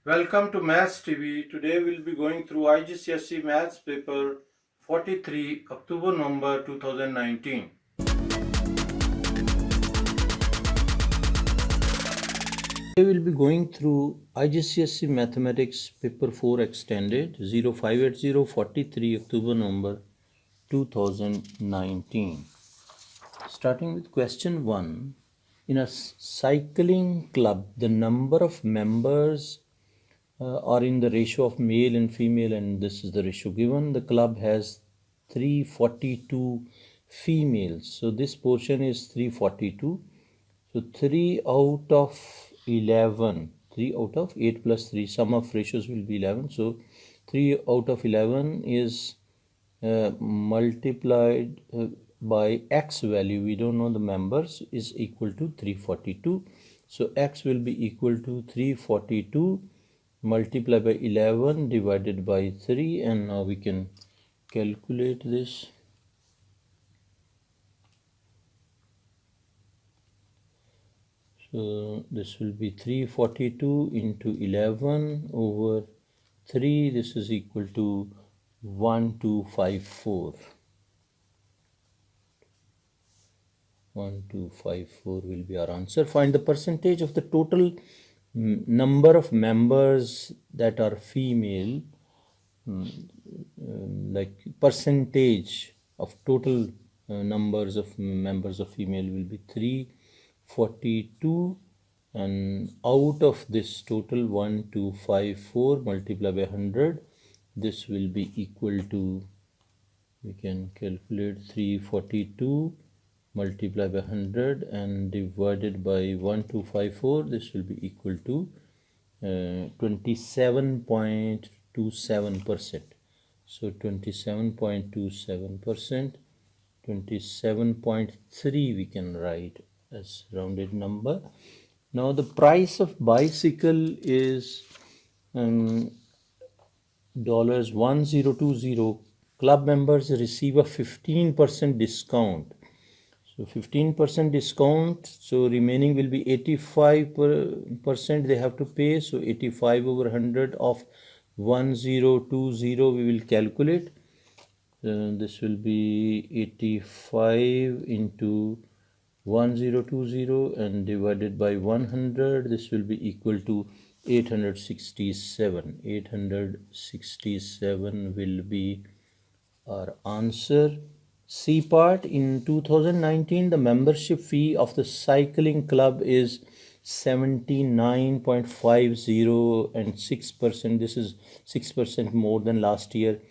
Welcome to Maths TV. Today we'll be going through IGCSE Maths paper 43, October November 2019. Today we'll be going through IGCSE Mathematics paper 4 extended 0580 43 October November 2019. Starting with question 1. In a cycling club, the number of members are in the ratio of male and female, and this is the ratio given. The club has 342 females, so this portion is 342. So 3 out of 11, 3 out of 8 plus 3, sum of ratios will be 11. So 3 out of 11 is multiplied by x value, we don't know the members, is equal to 342. So x will be equal to 342 multiplied by 11 divided by 3, and now we can calculate this. So this will be 342 into 11 over 3. This is equal to 1254. 1254 will be our answer. Find the percentage of the total number of members that are female, like percentage of total numbers of members of female will be 342, and out of this total 1254 multiplied by 100, this will be equal to, we can calculate 342 multiplied by 100 and divided by 1254, this will be equal to 27.27%. So 27.27%, 27.3 we can write as rounded number. Now the price of bicycle is $1020. Club members receive a 15% discount. So 15% discount, so remaining will be 85% they have to pay. So 85 over 100 of 1020 we will calculate. This will be 85 into 1020 and divided by 100. This will be equal to 867. 867 will be our answer. C part, in 2019 the membership fee of the cycling club is 79.50 and 6%. This is 6% more than last year.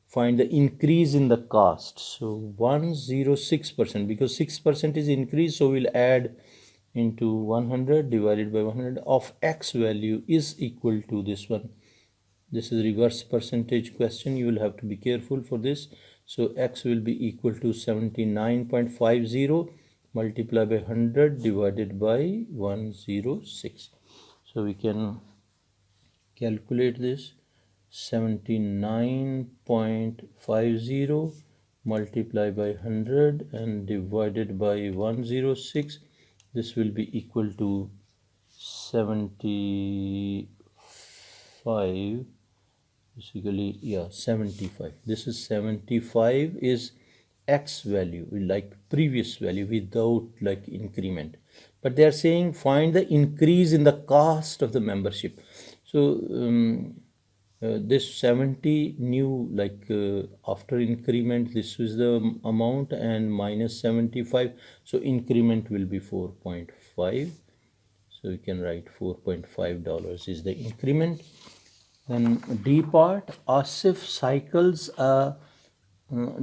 Find the increase in the cost. So 106%, because 6% is increase, so we'll add into 100 divided by 100 of x value is equal to this one. This is reverse percentage question, you will have to be careful for this. So x will be equal to 79.50 multiplied by 100 divided by 106. So we can calculate this. 79.50 multiplied by 100 and divided by 106. This will be equal to 75. Basically, yeah, 75. This is 75 is x value, like previous value without like increment. But they are saying find the increase in the cost of the membership. So this 70 new, like after increment, this is the amount, and minus 75. So increment will be 4.5. So we can write $4.5 is the increment. Then D part, Asif cycles a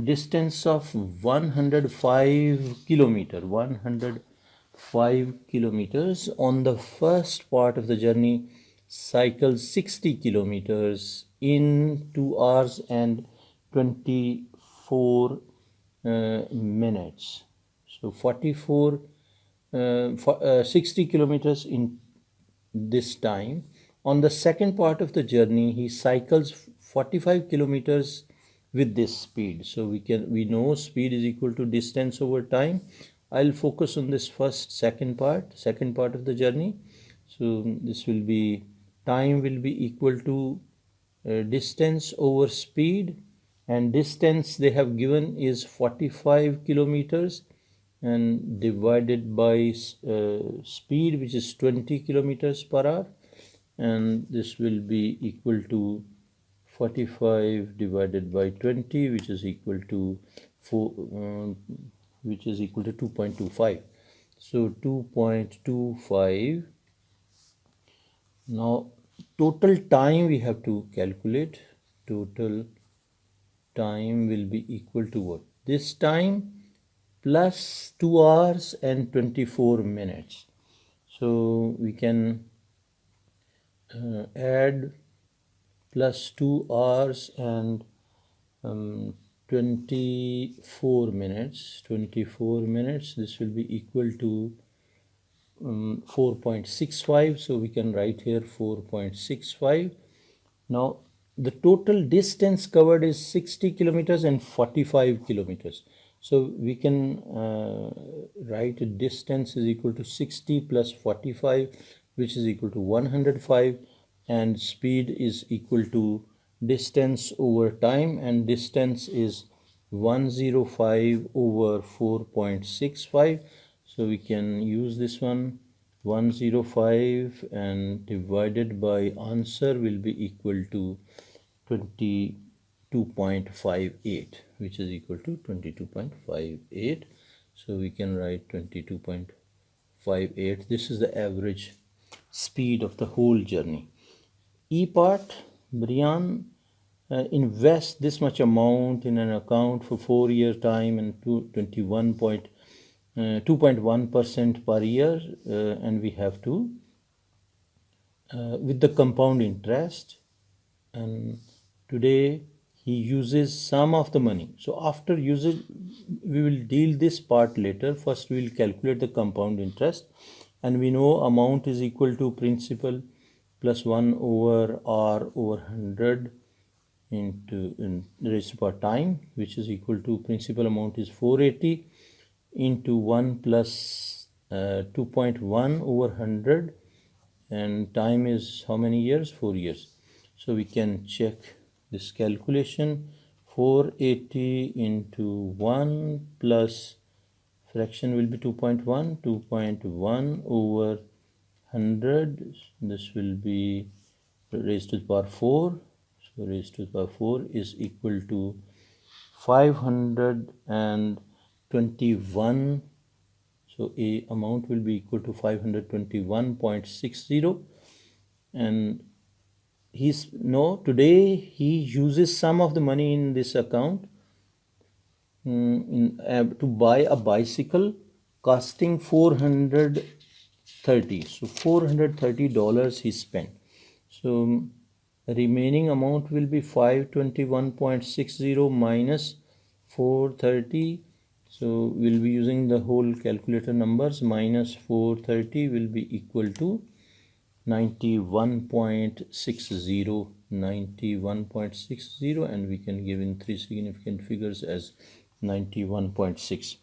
distance of 105 kilometers. 105 kilometers. On the first part of the journey, cycles 60 kilometers in 2 hours and 24 minutes. So 60 kilometers in this time. On the second part of the journey, he cycles 45 kilometers with this speed. So we know speed is equal to distance over time. I'll focus on this second part of the journey. So this will be time will be equal to distance over speed, and distance they have given is 45 kilometers and divided by speed, which is 20 kilometers per hour, and this will be equal to 45 divided by 20, which is equal to 2.25. So 2.25. Now total time we have to calculate. Total time will be equal to what? This time plus 2 hours and 24 minutes. So we can add plus 2 hours and 24 minutes. This will be equal to 4.65. So we can write here 4.65. Now the total distance covered is 60 kilometers and 45 kilometers. So we can write distance is equal to 60 plus 45, which is equal to 105, and speed is equal to distance over time, and distance is 105 over 4.65. So we can use this one, 105, and divided by answer will be equal to 22.58, which is equal to 22.58. So we can write 22.58. This is the average speed of the whole journey. E part, Brian invest this much amount in an account for 4 year time and 2.1% per year, and we have to with the compound interest, and today he uses some of the money. So after usage we will deal this part later. First we will calculate the compound interest, and we know amount is equal to principal plus 1 over r over 100 into raised to power time, which is equal to principal amount is 480 into 1 plus 2.1 over 100, and time is how many years? 4 years. So we can check this calculation. 480 into 1 plus fraction will be 2.1 over 100. This will be raised to the power 4. So raised to the power 4 is equal to 521. So a amount will be equal to 521.60, and today he uses some of the money in this account to buy a bicycle costing $430. So $430 he spent. So remaining amount will be 521.60 minus 430. So we'll be using the whole calculator numbers. Minus 430 will be equal to 91.60, and we can give in 3 significant figures as 91.6.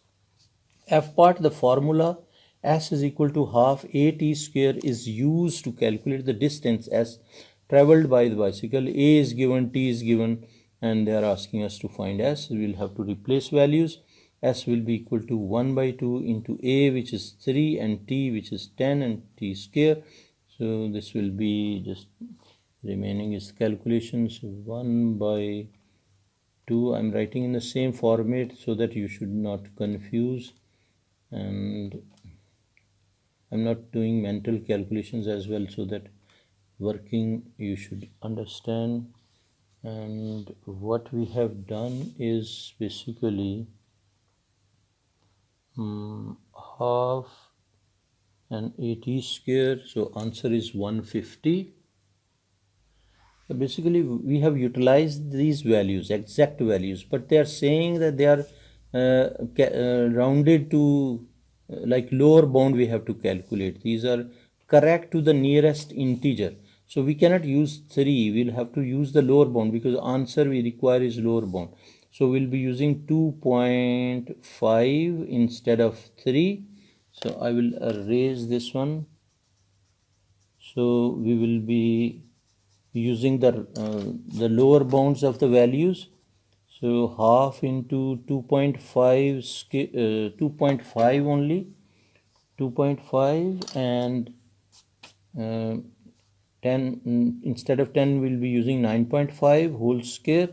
F part, the formula S is equal to half AT square is used to calculate the distance as traveled by the bicycle. A is given, T is given, and they are asking us to find S. We will have to replace values. S will be equal to 1 by 2 into A, which is 3, and T, which is 10, and T square. So this will be just remaining is calculations. 1 by 2. I'm writing in the same format so that you should not confuse, and I'm not doing mental calculations as well, so that working you should understand. And what we have done is basically half and 80 square, so answer is 150. So basically we have utilized these values, exact values, but they are saying that they are rounded to like lower bound we have to calculate. These are correct to the nearest integer. So we cannot use 3, we'll have to use the lower bound because answer we require is lower bound. So we'll be using 2.5 instead of 3. So I will erase this one. So we will be using the lower bounds of the values. So half into 2.5 2.5 only, 2.5 and 10, instead of 10 we'll be using 9.5 whole square,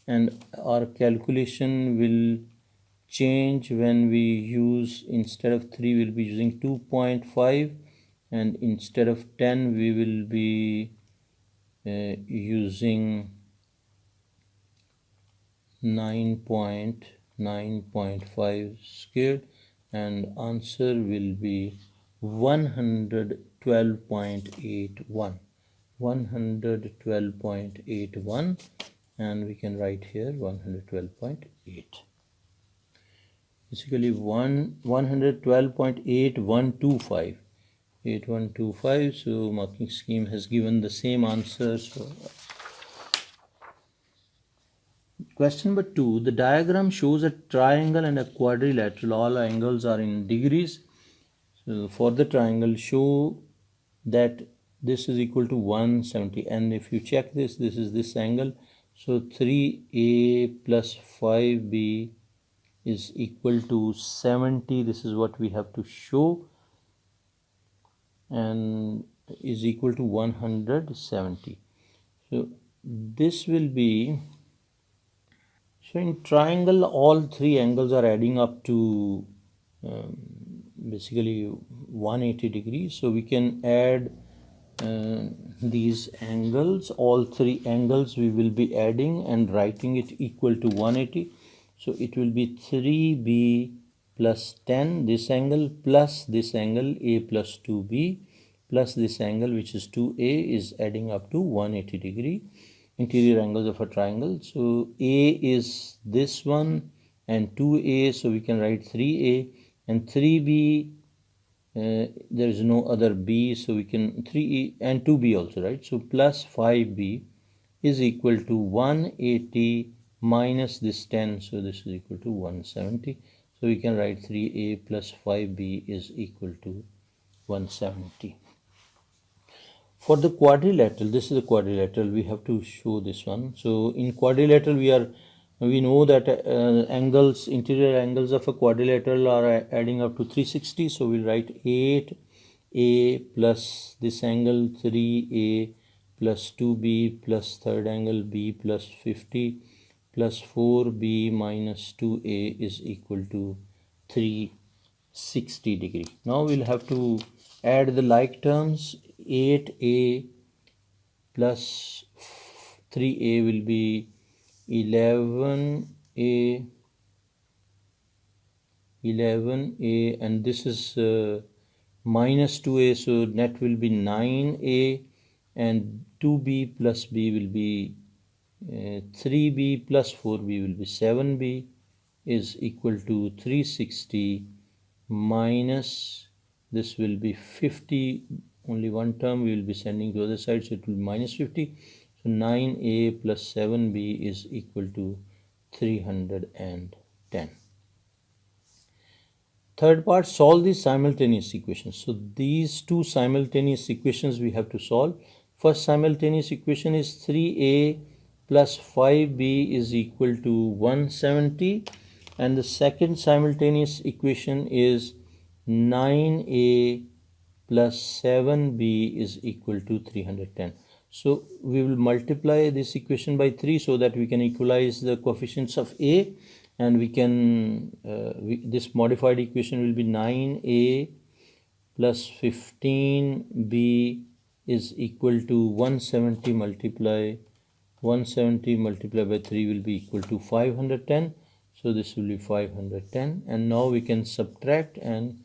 and our calculation will change when we use, instead of 3 we'll be using 2.5, and instead of 10 we will be using 9.5 squared, and answer will be 112.81, 112.81, and we can write here 112.8. Basically 112.8125, 8125. So marking scheme has given the same answer. So question number 2, the diagram shows a triangle and a quadrilateral. All angles are in degrees. So for the triangle, show that this is equal to 170, and if you check this, this is this angle. So 3a plus 5b is equal to 70. This is what we have to show, and is equal to 170. So this will be, so in triangle all three angles are adding up to basically 180 degrees. So we can add these angles, all three angles we will be adding and writing it equal to 180. So it will be 3b plus 10, this angle, plus this angle a plus 2b, plus this angle which is 2a, is adding up to 180 degree interior angles of a triangle. So a is this one and 2a, so we can write 3a, and 3b, there is no other b, so we can 3e and 2b also, right? So plus 5b is equal to 180 minus this 10, so this is equal to 170. So we can write 3a plus 5b is equal to 170. For the quadrilateral, this is a quadrilateral, we have to show this one. So in quadrilateral we know that angles, interior angles of a quadrilateral are adding up to 360. So we'll write 8a plus this angle 3a plus 2b plus third angle b plus 50 plus 4b minus 2a is equal to 360 degree. Now we'll have to add the like terms. 8a plus 3a will be 11a, and this is minus 2a, so net will be 9a, and 2b plus b will be 3b plus 4b will be 7b, is equal to 360 minus, this will be 50, only one term we will be sending to the other side, so it will be minus 50. So 9a plus 7b is equal to 310. Third part, solve the simultaneous equations. So these two simultaneous equations we have to solve. First simultaneous equation is 3a plus 5b is equal to 170, and the second simultaneous equation is 9a plus 7b is equal to 310. So we will multiply this equation by 3 so that we can equalize the coefficients of a, and we can this modified equation will be 9a plus 15b is equal to 170 multiplied by 3 will be equal to 510. So this will be 510, and now we can subtract, and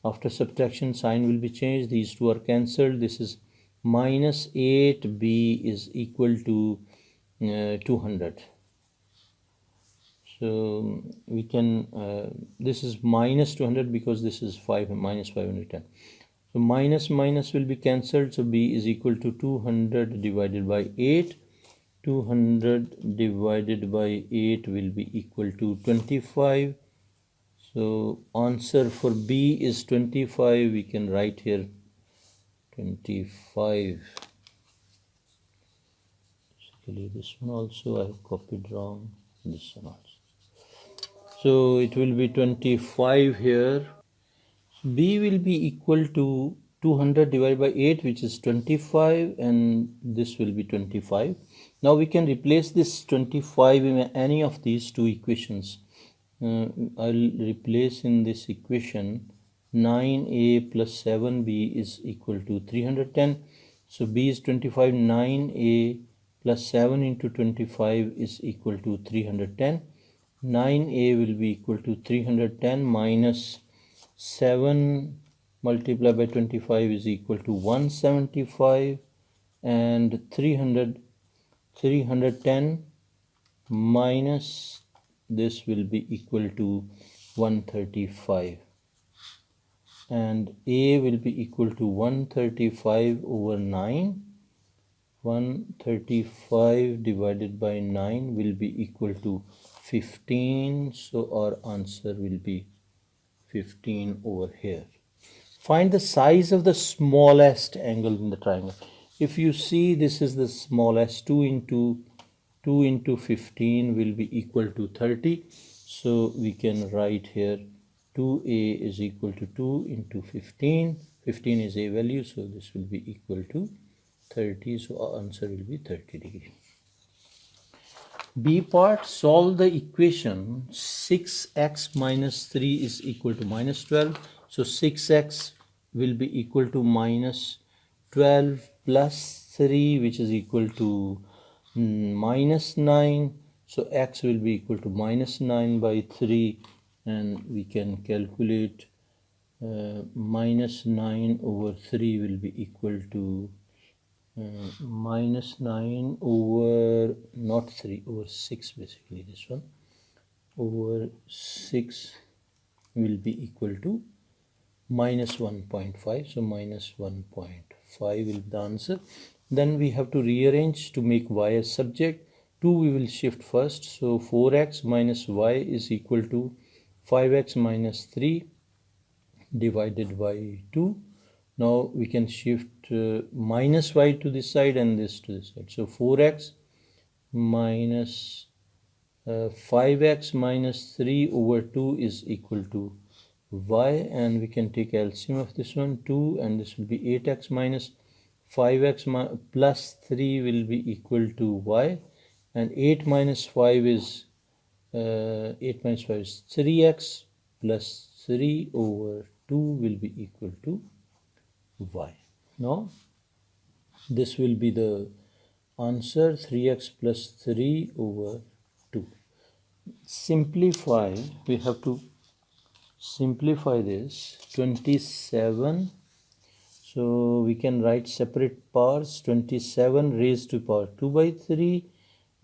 after subtraction sign will be changed, these two are cancelled. This is minus 8b is equal to 200. So we can this is minus 200 because this is minus 510. So minus will be cancelled, so b is equal to 200 divided by 8. 200 divided by 8 will be equal to 25. So answer for b is 25. We can write here 25. Basically this one also I have copied wrong, this one also. So it will be 25 here. B will be equal to 200 divided by 8, which is 25, and this will be 25. Now we can replace this 25 in any of these two equations. I'll replace in this equation 9a plus 7b is equal to 310. So b is 25, 9a plus 7 into 25 is equal to 310. 9a will be equal to 310 minus 7 multiplied by 25 is equal to 175, and 310 minus this will be equal to 135, and a will be equal to 135 over 9. 135 divided by 9 will be equal to 15, so our answer will be 15 over here. Find the size of the smallest angle in the triangle. If you see, this is the smallest. 2 into 15 will be equal to 30. So we can write here 2a is equal to 2 into 15. 15 is a value, so this will be equal to 30. So our answer will be 30 degrees. B part, solve the equation 6x minus 3 is equal to minus 12. So 6x will be equal to minus 12 plus 3, which is equal to minus 9. So x will be equal to minus 9 by 3, and we can calculate minus 9 over 3 will be equal to minus 9 over, not 3, over 6, basically this one, over 6 will be equal to minus 1.5. So minus 1.5 will be the answer. Then we have to rearrange to make y as subject. 2 we will shift first. So 4x minus y is equal to 5x minus 3 divided by 2. Now we can shift minus y to this side and this to this side. So 4x minus 5x minus 3 over 2 is equal to y, and we can take LCM of this one, 2, and this will be 8x minus 5x plus 3 will be equal to y, and 8 minus 5 is 3x plus 3 over 2 will be equal to y. Now this will be the answer, 3x plus 3 over 2. Simplify, we have to simplify this. 27, so we can write separate parts. 27 raised to power 2 by 3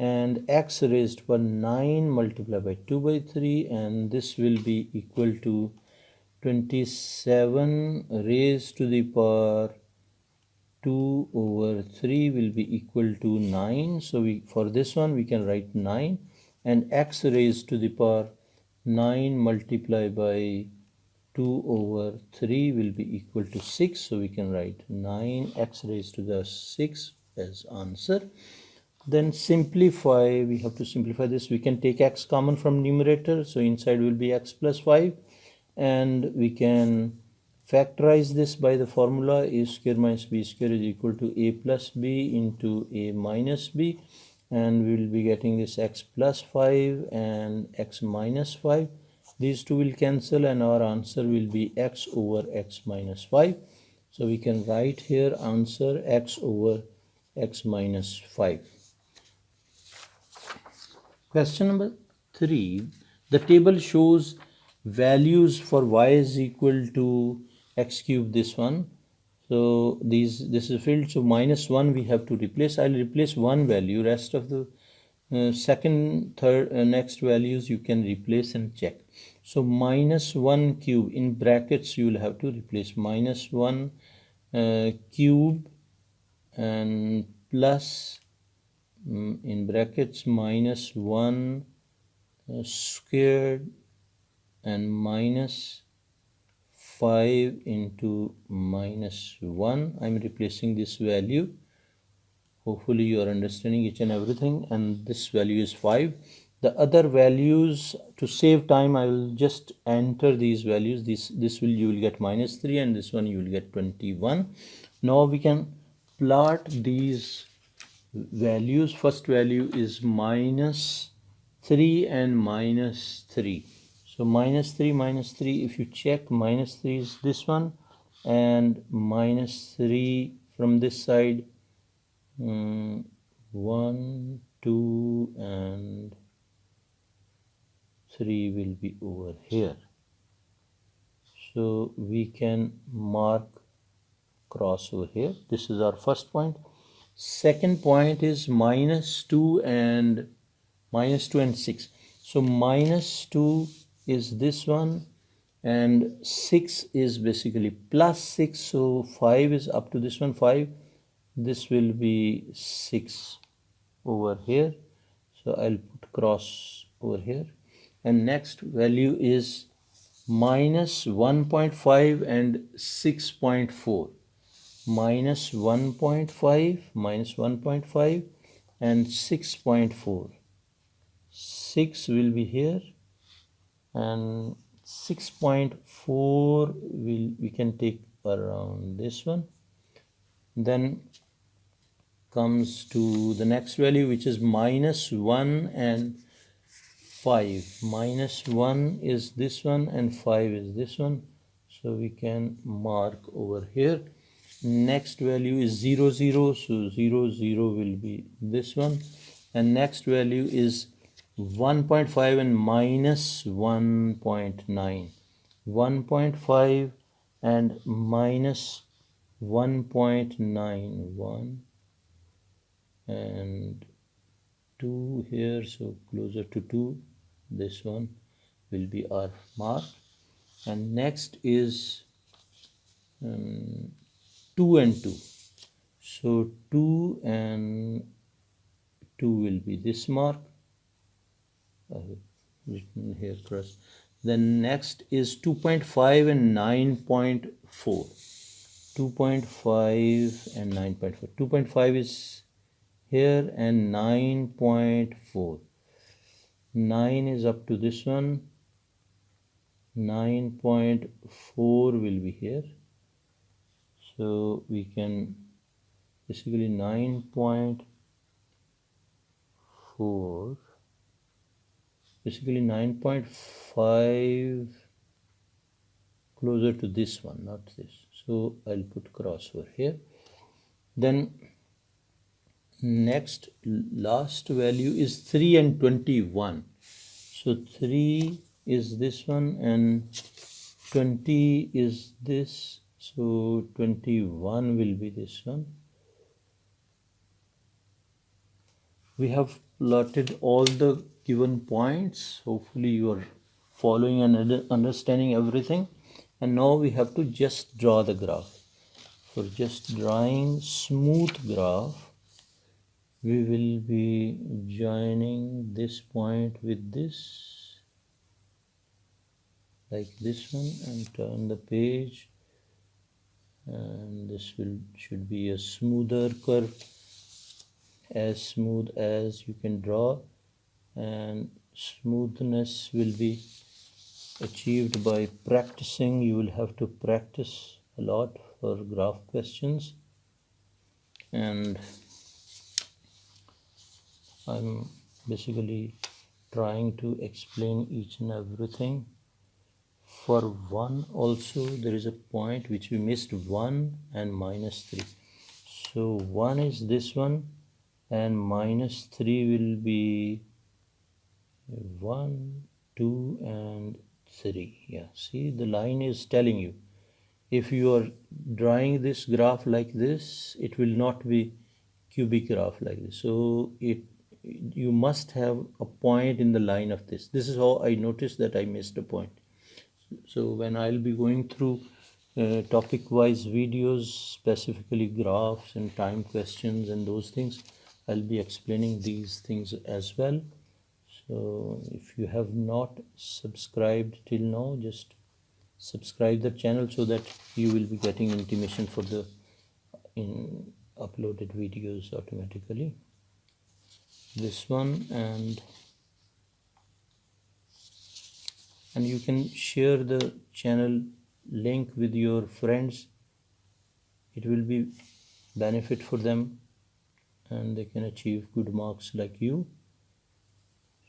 and x raised to power 9 multiplied by 2 by 3, and this will be equal to 27 raised to the power 2 over 3 will be equal to 9. So for this one we can write 9, and x raised to the power 9 multiplied by 2 over 3 will be equal to 6. So we can write 9x raised to the 6 as answer. Then simplify, we have to simplify this. We can take x common from numerator, so inside will be x plus 5, and we can factorize this by the formula a square minus b square is equal to a plus b into a minus b, and we will be getting this x plus 5 and x minus 5. These two will cancel, and our answer will be x over x minus 5. So we can write here answer x over x minus 5. Question number 3. The table shows values for y is equal to x cube, this one. So this is filled, so minus 1 we have to replace. I'll replace one value, rest of the second, third, next values you can replace and check. So minus 1 cube, in brackets you will have to replace minus 1 cube and plus in brackets minus 1 squared and minus 5 into minus 1. I'm replacing this value. Hopefully you are understanding each and everything, and this value is 5. The other values, to save time, I will just enter these values. This will, you will get minus 3, and this one you will get 21. Now we can plot these values. First value is minus 3 and minus 3. So minus 3, if you check, minus 3 is this one, and minus 3 from this side, 1, 2, and 3 will be over here. So we can mark cross over here. This is our first point. Second point is minus 2 and 6. So minus 2 is this one, and 6 is basically plus 6. So 5 is up to this one, 5. This will be 6 over here. So I'll put cross over here. And next value is minus 1.5 and 6.4. Minus 1.5 and 6.4. 6 will be here, and 6.4 we can take around this one. Then comes to the next value, which is minus 1 and 5. Minus 1 is this one, and 5 is this one. So we can mark over here. Next value is 0, 0. So 0, 0 will be this one. And next value is 1.5 and minus 1.9. 1.5 and minus 1.9. 1 and 2 here, so closer to 2. This one will be our mark. And next is 2 and 2. So 2 and 2 will be this mark. I have written here first. Then next is 2.5 and 9.4. 2.5 and 9.4. 2.5 is here, and 9.4. 9 is up to this one. 9.4 will be here. So we can basically 9.4, basically 9.5 closer to this one, not this. So I'll put cross over here. Then next, last value is 3 and 21. So 3 is this one, and 20 is this. So 21 will be this one. We have plotted all the given points. Hopefully you are following and understanding everything. And now we have to just draw the graph. For just drawing smooth graph, we will be joining this point with this, like this one, and turn the page, and this should be a smoother curve, as smooth as you can draw, and smoothness will be achieved by practicing. You will have to practice a lot for graph questions, and I'm basically trying to explain each and everything. For 1 also there is a point which we missed, 1 and minus 3. So 1 is this one, and minus 3 will be 1, 2 and 3. Yeah, see, the line is telling you. If you are drawing this graph like this, it will not be cubic graph like this. So you must have a point in the line of this. This is how I noticed that I missed a point. So when I'll be going through topic-wise videos, specifically graphs and time questions and those things, I'll be explaining these things as well. So if you have not subscribed till now, just subscribe the channel so that you will be getting intimation for the uploaded videos automatically. This one, and you can share the channel link with your friends. It will be benefit for them and they can achieve good marks like you,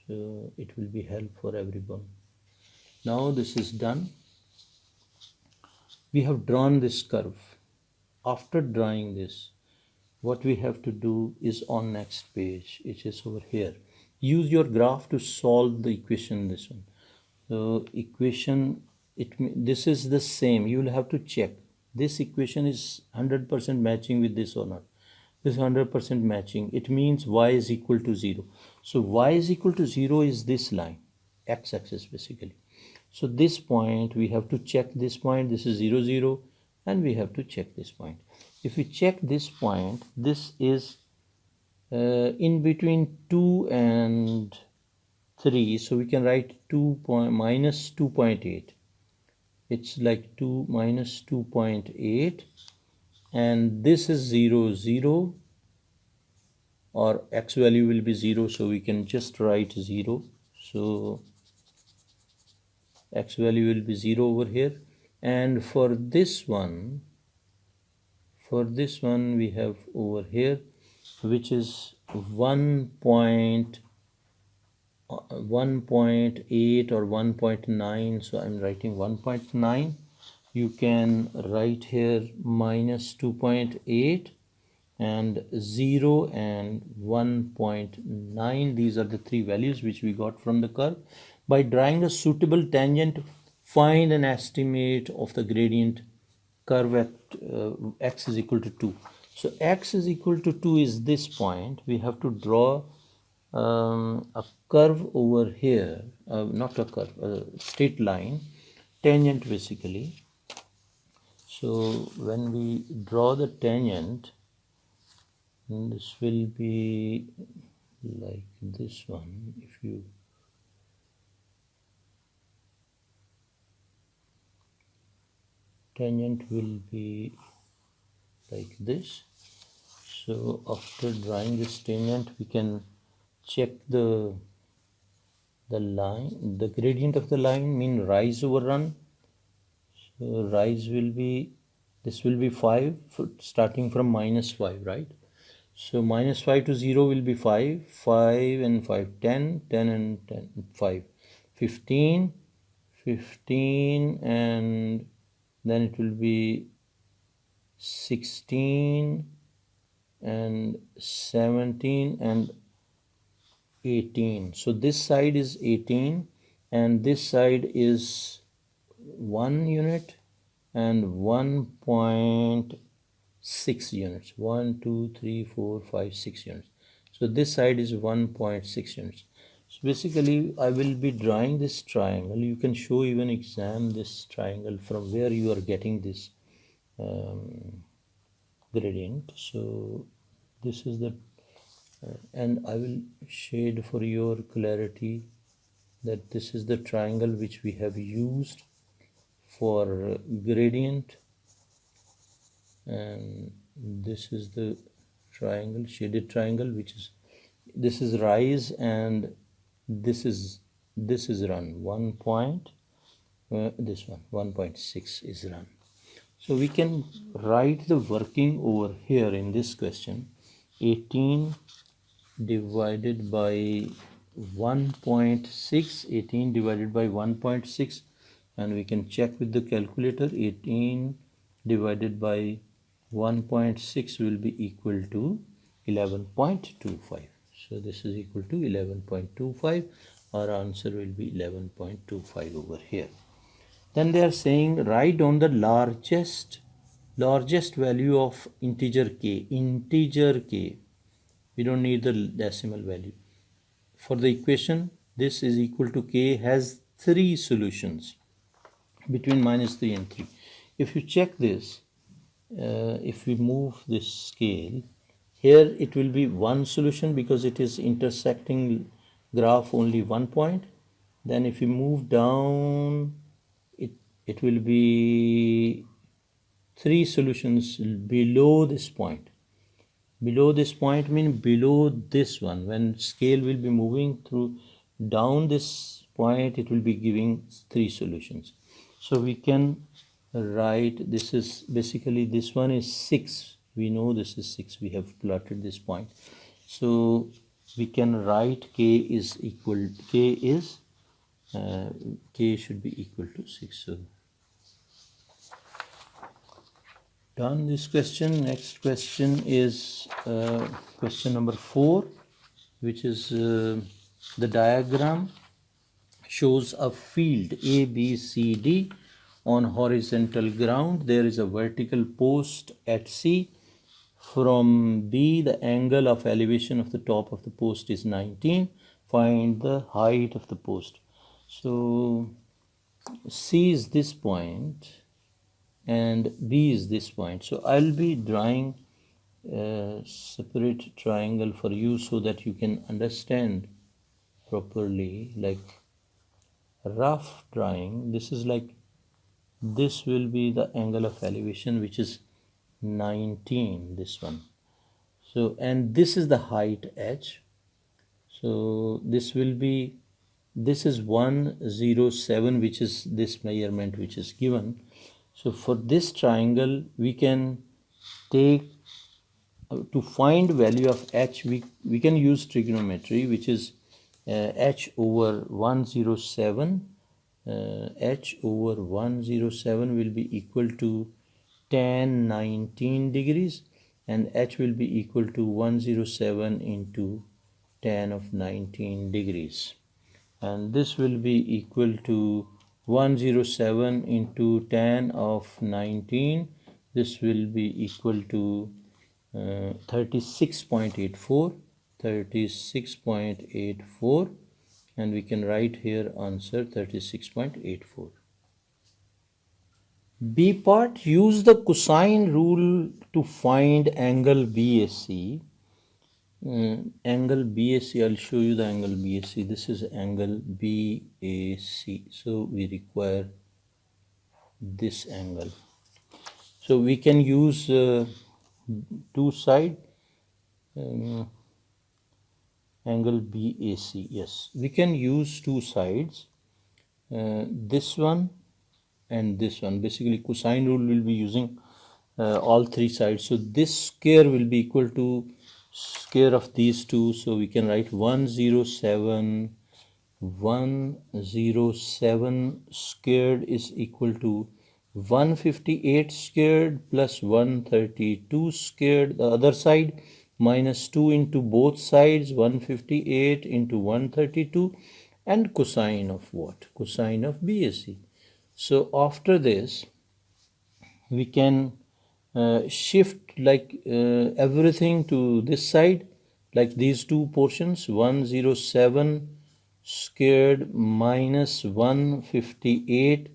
so it will be help for everyone. Now this is done. We have drawn this curve. After drawing this, what we have to do is on next page, it is over here. Use your graph to solve the equation, this one. So equation, this is the same. You will have to check this equation is 100% matching with this or not. This 100% matching. It means y is equal to 0. So y is equal to 0 is this line, x-axis basically. So this point, we have to check this point. This is 0, 0, and we have to check this point. If we check this point, this is in between 2 and 3, so we can write minus 2.8. It's like 2 minus 2.8, and this is 0, 0, or x value will be 0, so we can just write 0. So x value will be 0 over here. And for this one we have over here, which is 1.8 or 1.9. So I'm writing 1.9. You can write here minus 2.8 and 0 and 1.9. These are the three values which we got from the curve. By drawing a suitable tangent, find an estimate of the gradient curve at x is equal to 2. So x is equal to 2 is this point. We have to draw a curve over here, not a curve, a straight line, tangent basically. So when we draw the tangent, this will be like this one. If you tangent will be like this. So after drawing this tangent, we can check the line, the gradient of the line, mean rise over run. So rise will be, this will be 5 starting from minus 5, right? So minus 5 to 0 will be 5, 5 and 5, 10, 10 and 10, 5, 15, 15, and then it will be 16 and 17 and 18. So this side is 18 and this side is 1 unit and 1.6 units. 1, 2, 3, 4, 5, 6 units. So this side is 1.6 units. So basically I will be drawing this triangle. You can show even exam this triangle from where you are getting this gradient. So this is the and I will shade for your clarity that this is the triangle which we have used for gradient, and this is the triangle, shaded triangle, which is, this is rise and this is run. 1 point, this one 1.6 is run. So we can write the working over here in this question. 18 divided by 1.6, 18 divided by 1.6, and we can check with the calculator. 18 divided by 1.6 will be equal to 11.25. So this is equal to 11.25. Our answer will be 11.25 over here. Then they are saying write down the largest value of integer k. We don't need the decimal value. For the equation, this is equal to k has 3 solutions between minus 3 and 3. If you check this, if we move this scale, here it will be one solution because it is intersecting graph only one point. Then if you move down, it will be 3 solutions below this point. Below this point means below this one. When scale will be moving through down this point, it will be giving 3 solutions. So we can write, this is basically, this one is 6. We know this is 6. We have plotted this point. So we can write k should be equal to 6. So done this question. Next question is question number 4, which is the diagram shows a field A, B, C, D on horizontal ground. There is a vertical post at C. From B, the angle of elevation of the top of the post is 19. Find the height of the post. So C is this point and B is this point. So I'll be drawing a separate triangle for you so that you can understand properly, like rough drawing. This is like, this will be the angle of elevation, which is 19, this one. So, and this is the height h. So this will be, this is 107, which is this measurement which is given. So for this triangle, we can take, to find value of h, we can use trigonometry, which is h over 107. H over 107 will be equal to tan 19 degrees, and h will be equal to 107 into tan of 19 degrees. And this will be equal to 107 into tan of 19. This will be equal to 36.84, and we can write here answer 36.84. B part, use the cosine rule to find angle BAC. Angle BAC, I'll show you the angle BAC. This is angle BAC. So we require this angle. So we can use two side angle BAC. Yes, we can use two sides, this one and this one. Basically cosine rule will be using all three sides. So this square will be equal to square of these two. So we can write 107 squared is equal to 158 squared plus 132 squared, the other side, minus 2 into both sides, 158 into 132, and cosine of what? Cosine of BAC. So after this, we can shift like everything to this side, like these two portions, 107 squared minus 158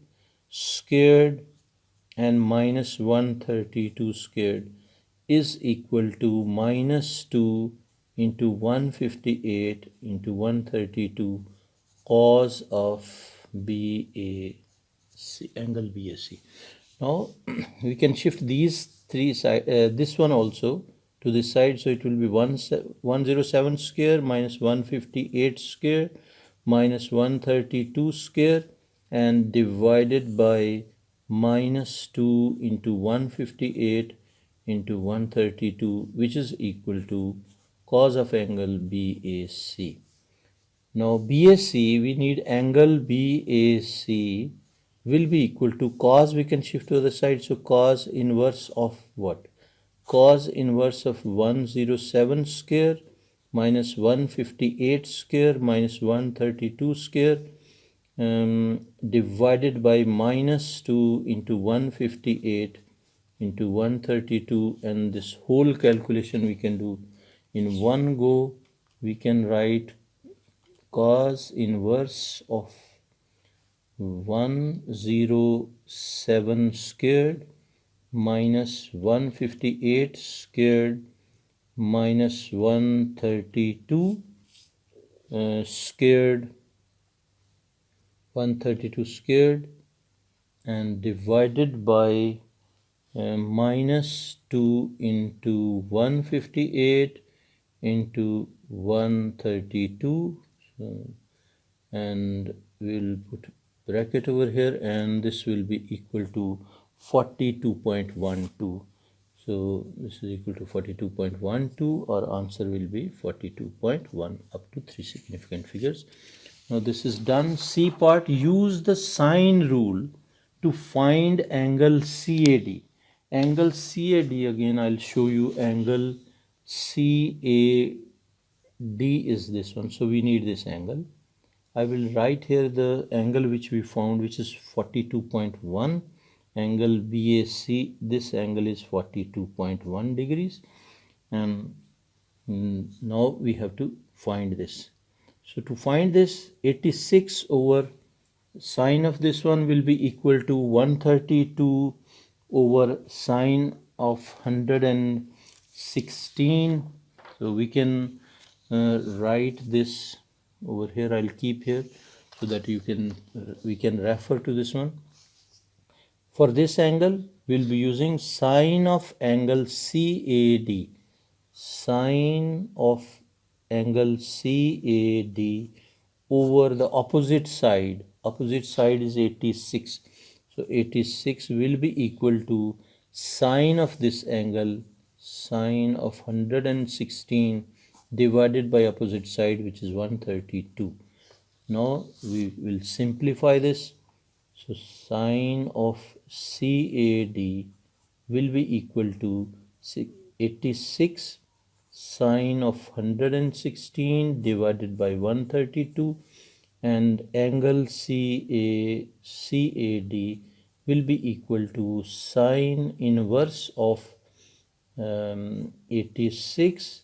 squared and minus 132 squared is equal to minus 2 into 158 into 132 cos of BAC, angle BAC. Now we can shift these three sides, this one also to this side. So it will be 107 square minus 158 square minus 132 square and divided by minus 2 into 158 into 132, which is equal to cos of angle BAC. Now BAC, we need angle BAC will be equal to cos, we can shift to the other side. So cos inverse of what? Cos inverse of 107 square minus 158 square minus 132 square divided by minus 2 into 158 into 132, and this whole calculation we can do in one go. We can write cos inverse of 107 squared minus 158 squared minus 132 squared, 132 squared and divided by minus 2 into 158 into 132, so, and we'll put bracket over here, and this will be equal to 42.12. So this is equal to 42.12. Our answer will be 42.1 up to 3 significant figures. Now this is done. C part, use the sine rule to find angle CAD. Angle CAD, again I'll show you, angle CAD is this one. So we need this angle. I will write here the angle which we found, which is 42.1. Angle BAC, this angle is 42.1 degrees, and now we have to find this. So to find this, 86 over sine of this one will be equal to 132 over sine of 116. So we can write this over here. I'll keep here so that we can refer to this one. For this angle, we'll be using sine of angle CAD. Sine of angle CAD over the opposite side. Opposite side is 86. So 86 will be equal to sine of this angle, sine of 116 divided by opposite side, which is 132. Now we will simplify this. So sine of CAD will be equal to 86 sine of 116 divided by 132, and angle CAD will be equal to sine inverse of 86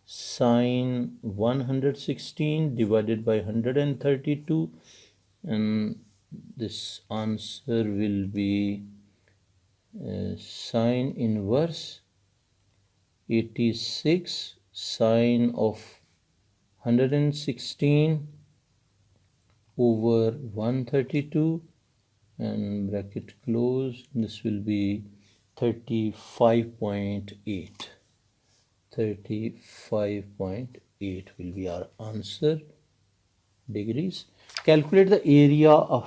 sine 116 divided by 132, and this answer will be sine inverse 86 sine of 116 over 132, and bracket close. This will be 35.8. 35.8 will be our answer degrees. Calculate the area of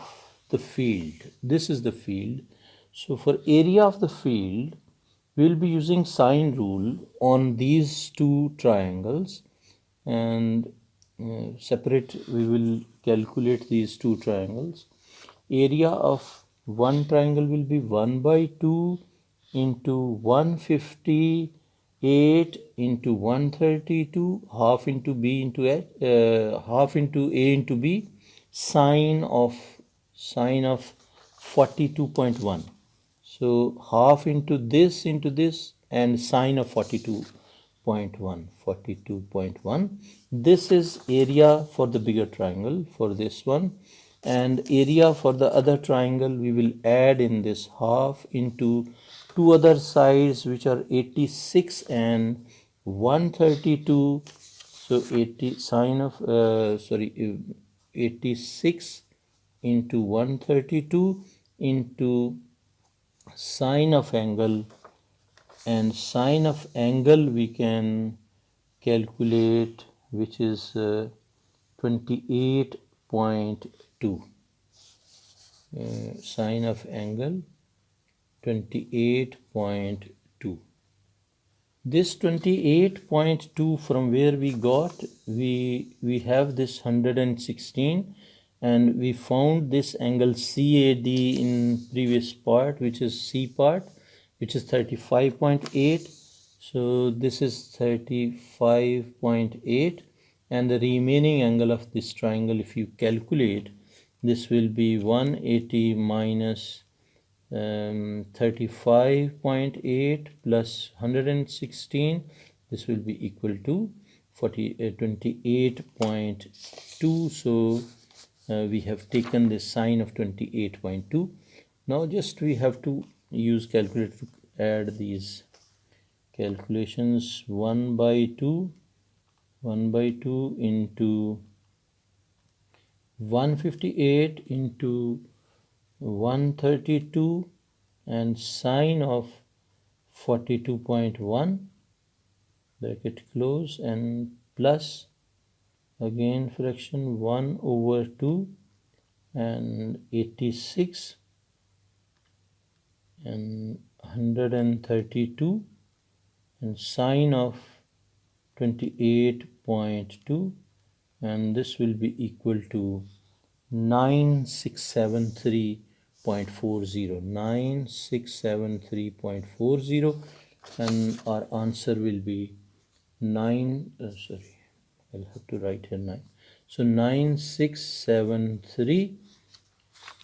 the field. This is the field. So for area of the field, we'll be using sine rule on these two triangles, and separate we will calculate these two triangles. Area of one triangle will be 1 by 2 into 158 into 132, half into b into a, half into a into b, sine of 42.1. So half into this and sine of 42.1. This is area for the bigger triangle for this one, and area for the other triangle we will add in this half into two other sides, which are 86 and 132. So 86 into 132 into sine of angle, and sine of angle we can calculate, which is 28.2. Sine of angle 28.2. This 28.2 from where we got, we have this 116, and we found this angle CAD in previous part, which is C part, which is 35.8. So this is 35.8, and the remaining angle of this triangle, if you calculate, this will be 180 minus 35.8 plus 116. This will be equal to 28.2. So we have taken the sine of 28.2. Now just we have to use calculator to add these calculations. 1 by 2 into 158 into 132 and sine of 42.1 bracket close and plus again fraction 1 over 2 and 86 and 132 and sine of 28.2 and this will be equal to 9673.40 9673.40 and our answer will be 9 sorry, I'll have to write here 9. So 9673,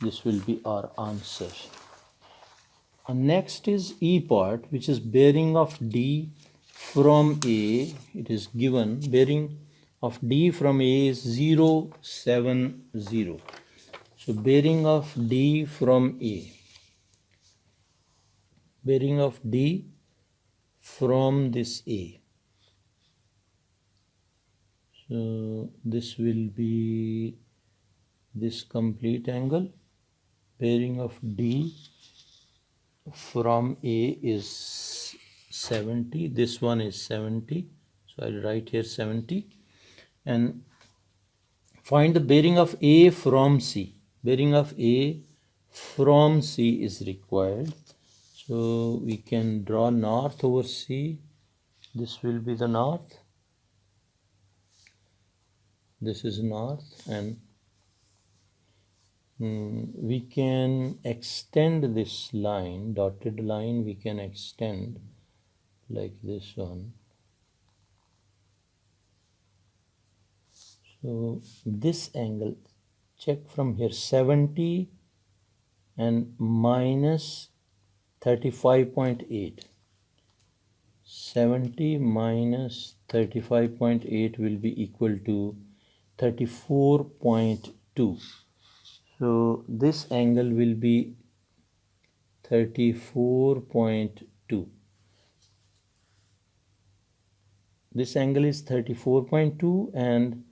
this will be our answer. Next is E part, which is bearing of D from A. It is given bearing of D from A is 0, 7, 0. So bearing of D from A. Bearing of D from this A. So this will be this complete angle. Bearing of D from A is 70. This one is 70. So I'll write here 70. And find the bearing of A from C. Bearing of A from C is required. So we can draw north over C. This will be the north. This is north, and we can extend this line, dotted line, we can extend like this one. So this angle, check from here, 70 and minus 35.8. 70 minus 35.8 will be equal to 34.2. So this angle will be 34.2. This angle is 34.2 and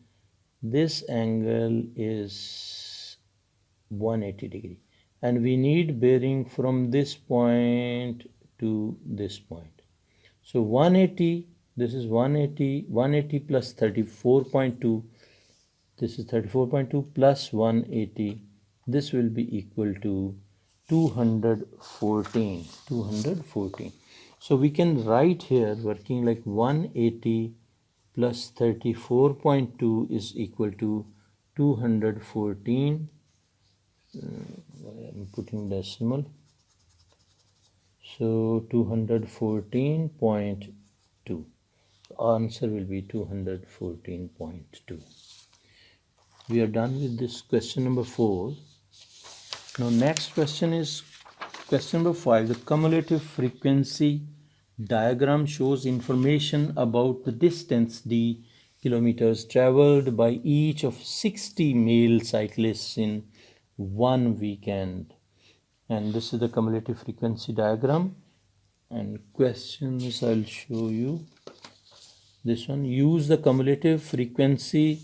this angle is 180 degree. And we need bearing from this point to this point. So 180, this is 180, 180 plus 34.2. This is 34.2 plus 180. This will be equal to 214. 214. So we can write here working like 180 plus 34.2 is equal to 214. I'm putting decimal. So 214.2. Answer will be 214.2. We are done with this question number 4. Now next question is question number 5. The cumulative frequency diagram shows information about the distance d kilometers traveled by each of 60 male cyclists in one weekend. And this is the cumulative frequency diagram. And questions I'll show you. This one, use the cumulative frequency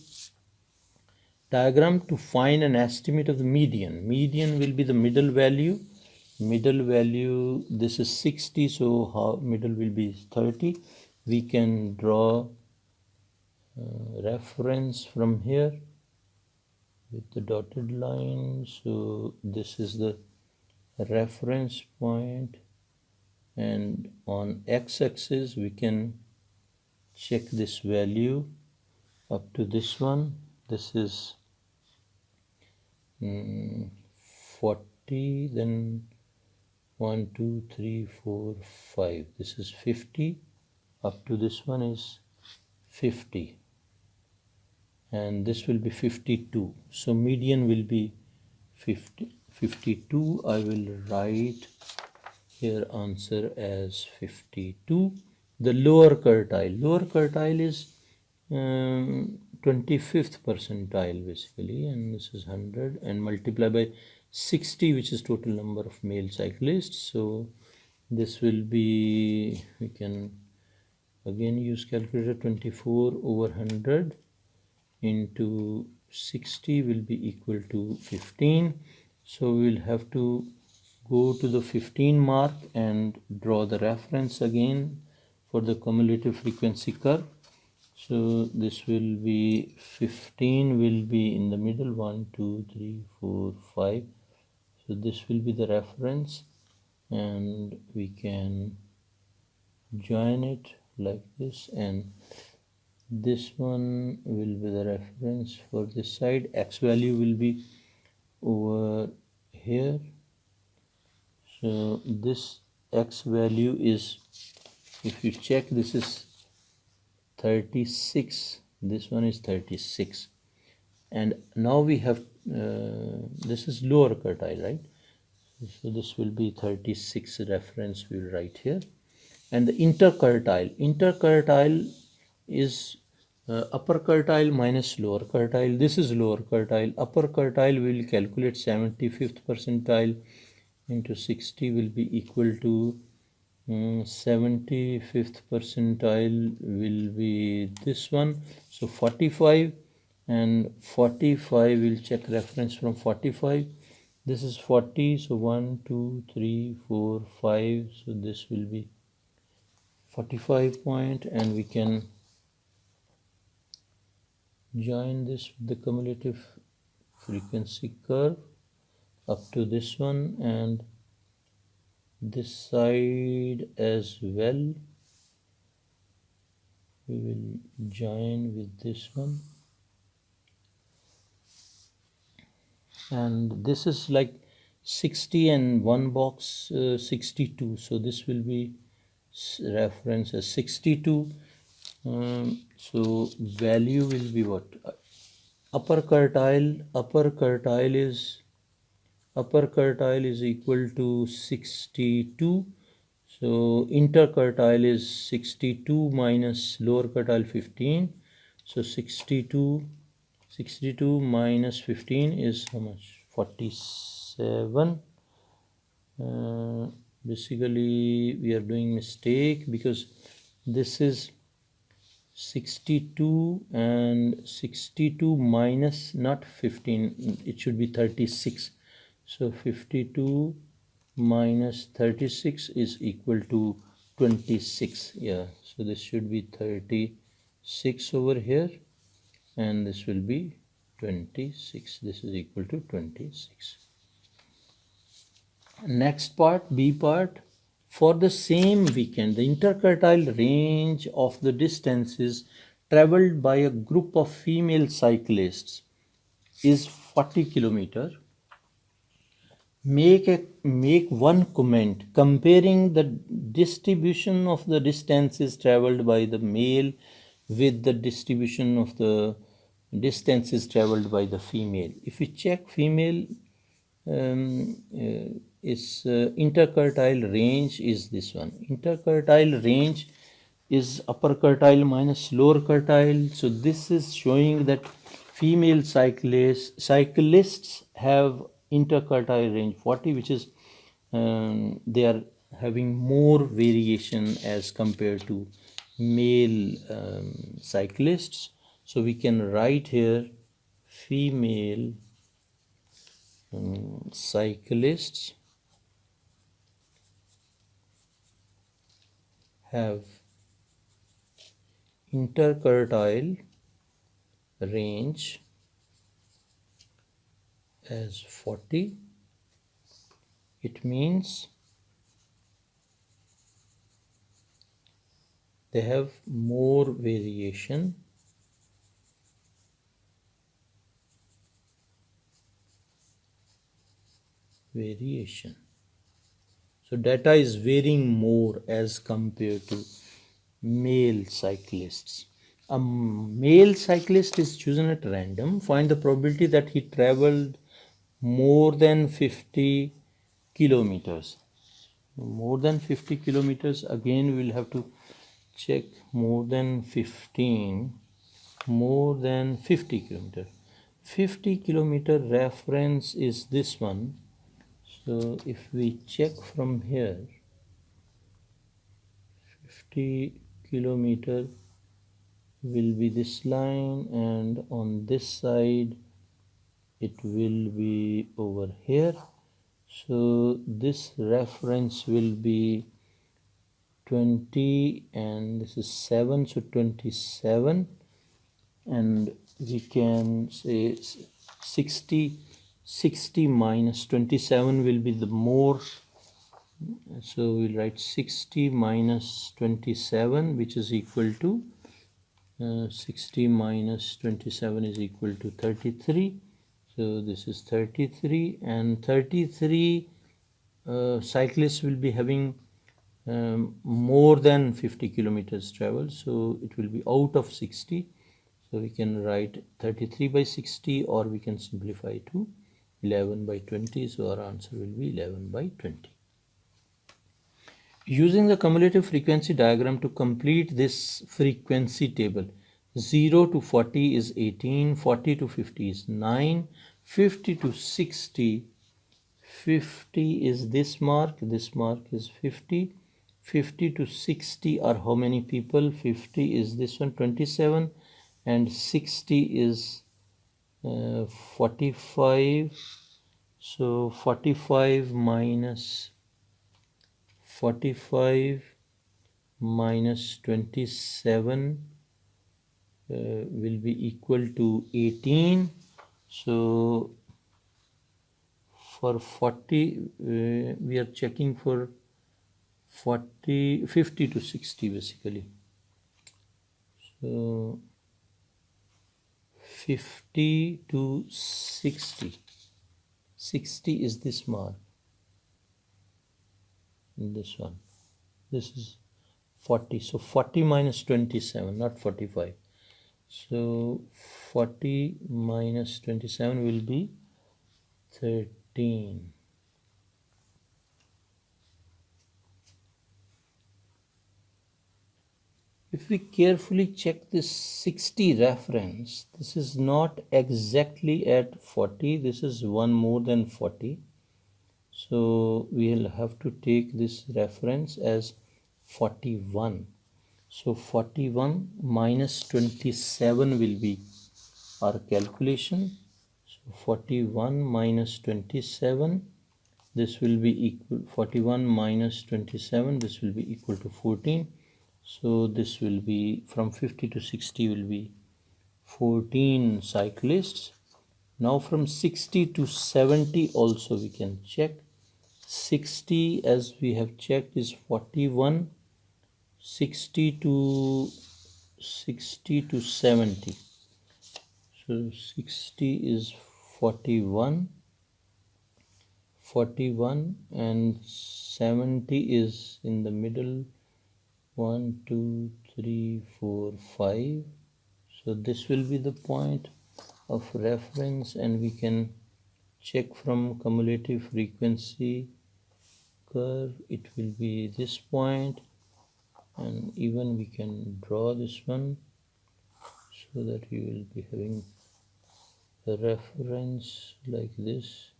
diagram to find an estimate of the median. Median will be the middle value. Middle value, this is 60, so middle will be 30. We can draw reference from here with the dotted line. So this is the reference point, and on x-axis we can check this value up to this one. This is 40, then 1, 2, 3, 4, 5. This is 50. Up to this one is 50. And this will be 52. So median will be 52. I will write here answer as 52. The lower quartile. Lower quartile is 25th percentile basically, and this is 100 and multiply by 60, which is total number of male cyclists. So this will be, we can again use calculator, 24 over 100 into 60 will be equal to 15. So we'll have to go to the 15 mark and draw the reference again for the cumulative frequency curve. So this will be 15 will be in the middle, 1 2 3 4 5. So this will be the reference, and we can join it like this, and this one will be the reference for this side. X value will be over here. So this X value is, if you check, this is 36, this one is 36, and now we have this is lower quartile, right? So this will be 36 reference we'll write here. And the interquartile is upper quartile minus lower quartile. This is lower quartile. Upper quartile will calculate 75th percentile into 60 will be equal to 75th percentile will be this one. So 45, and 45 will check reference from 45. This is 40, so 1 2 3 4 5, so this will be 45 point, and we can join this with the cumulative frequency curve up to this one, and this side as well we will join with this one. And this is like 60 and one box 62, so this will be reference as 62. So value will be what? Upper quartile is equal to 62. So interquartile is 62 minus lower quartile 15. So 62 minus 15 is how much? 47. Basically we are doing mistake because this is 62 and 62 minus not 15, it should be 36. So 52 minus 36 is equal to 26. Yeah, so this should be 36 over here, and this will be 26. This is equal to 26. Next part, B part. For the same weekend, the interquartile range of the distances traveled by a group of female cyclists is 40 kilometer. Make one comment comparing the distribution of the distances traveled by the male with the distribution of the distances traveled by the female. If we check female, interquartile range is this one. Interquartile range is upper quartile minus lower quartile. So this is showing that female cyclists have interquartile range 40, which is they are having more variation as compared to male cyclists. So we can write here female cyclists have interquartile range as 40. It means they have more variation So data is varying more as compared to male cyclists. A male cyclist is chosen at random. Find the probability that he traveled more than 50 kilometers. More than 50 kilometers, again we will have to check more than 15, more than 50 kilometers. 50 kilometer reference is this one. So if we check from here, 50 kilometer will be this line, and on this side it will be over here. So this reference will be 20 and this is 7, so 27, and we can say 60 minus 27 will be the more, so we'll write 60 minus 27, which is equal to 60 minus 27 is equal to 33. So this is 33, and 33 cyclists will be having more than 50 kilometers travel, so it will be out of 60. So we can write 33 by 60, or we can simplify to 11 by 20. So our answer will be 11 by 20. Using the cumulative frequency diagram to complete this frequency table, 0 to 40 is 18, 40 to 50 is 9, 50 to 60, 50 is this mark is 50, 50 to 60 are how many people? 50 is this one, 27, and 60 is 45. So 45 minus 27 will be equal to 18. So for 40 we are checking for 50 to 60 basically. So 50 to 60 is this mark, this one, this is 40, so 40 minus 27, not 45. So 40 minus 27 will be 13. If we carefully check this 60 reference, this is not exactly at 40, this is one more than 40. So we'll have to take this reference as 41. So 41 minus 27 will be our calculation. So 41 minus 27, this will be equal, 41 minus 27, this will be equal to 14. So this will be from 50 to 60 will be 14 cyclists. Now from 60 to 70 also we can check. 60 as we have checked is 41, 60 to 70. So 60 is 41, and 70 is in the middle, 1, 2, 3, 4, 5. So this will be the point of reference, and we can check from cumulative frequency curve, it will be this point, and even we can draw this one so that we will be having a reference like this,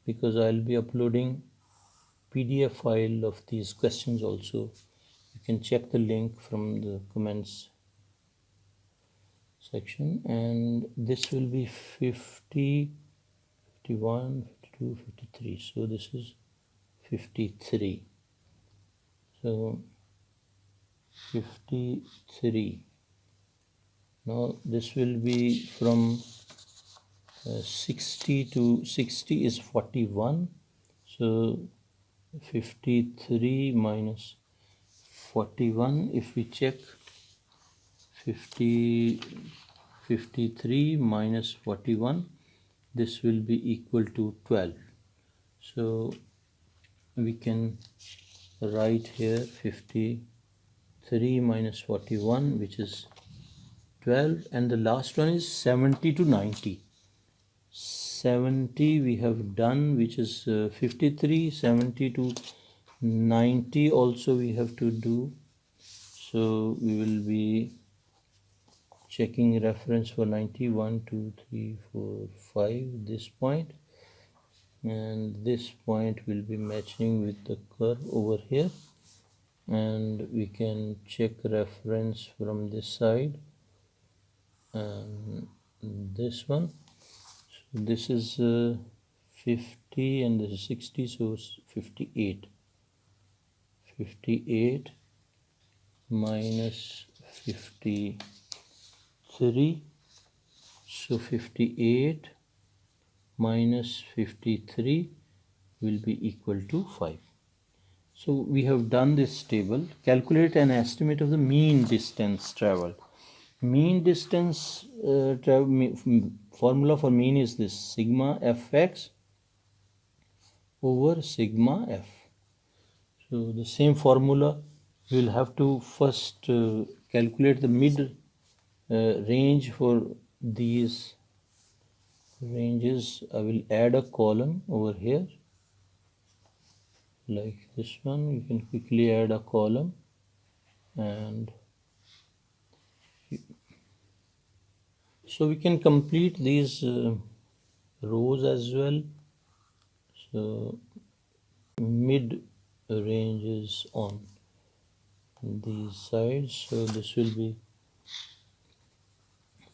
because I'll be uploading PDF file of these questions also. You can check the link from the comments section, and this will be 50, 51, 52, 53. So this is 53. So 53. Now this will be from 60 to 60 is 41. So 53 minus 41, if we check 53 minus 41, this will be equal to 12. So we can write here 53 minus 41, which is 12, and the last one is 70 to 90. 70 we have done, which is 53, 70 to 90 also we have to do. So we will be checking reference for 90, 1, 2, 3, 4, 5, this point, and this point will be matching with the curve over here, and we can check reference from this side and this one. So this is 50 and this is 60, so 58. 58 minus 53, so 58 minus 53 will be equal to 5. So we have done this table. Calculate an estimate of the mean distance traveled. Mean distance formula for mean is this: sigma fx over sigma f. So the same formula, we will have to first calculate the mid range for these ranges. I will add a column over here like this one. You can quickly add a column, and so we can complete these rows as well. So mid range is on these sides, so this will be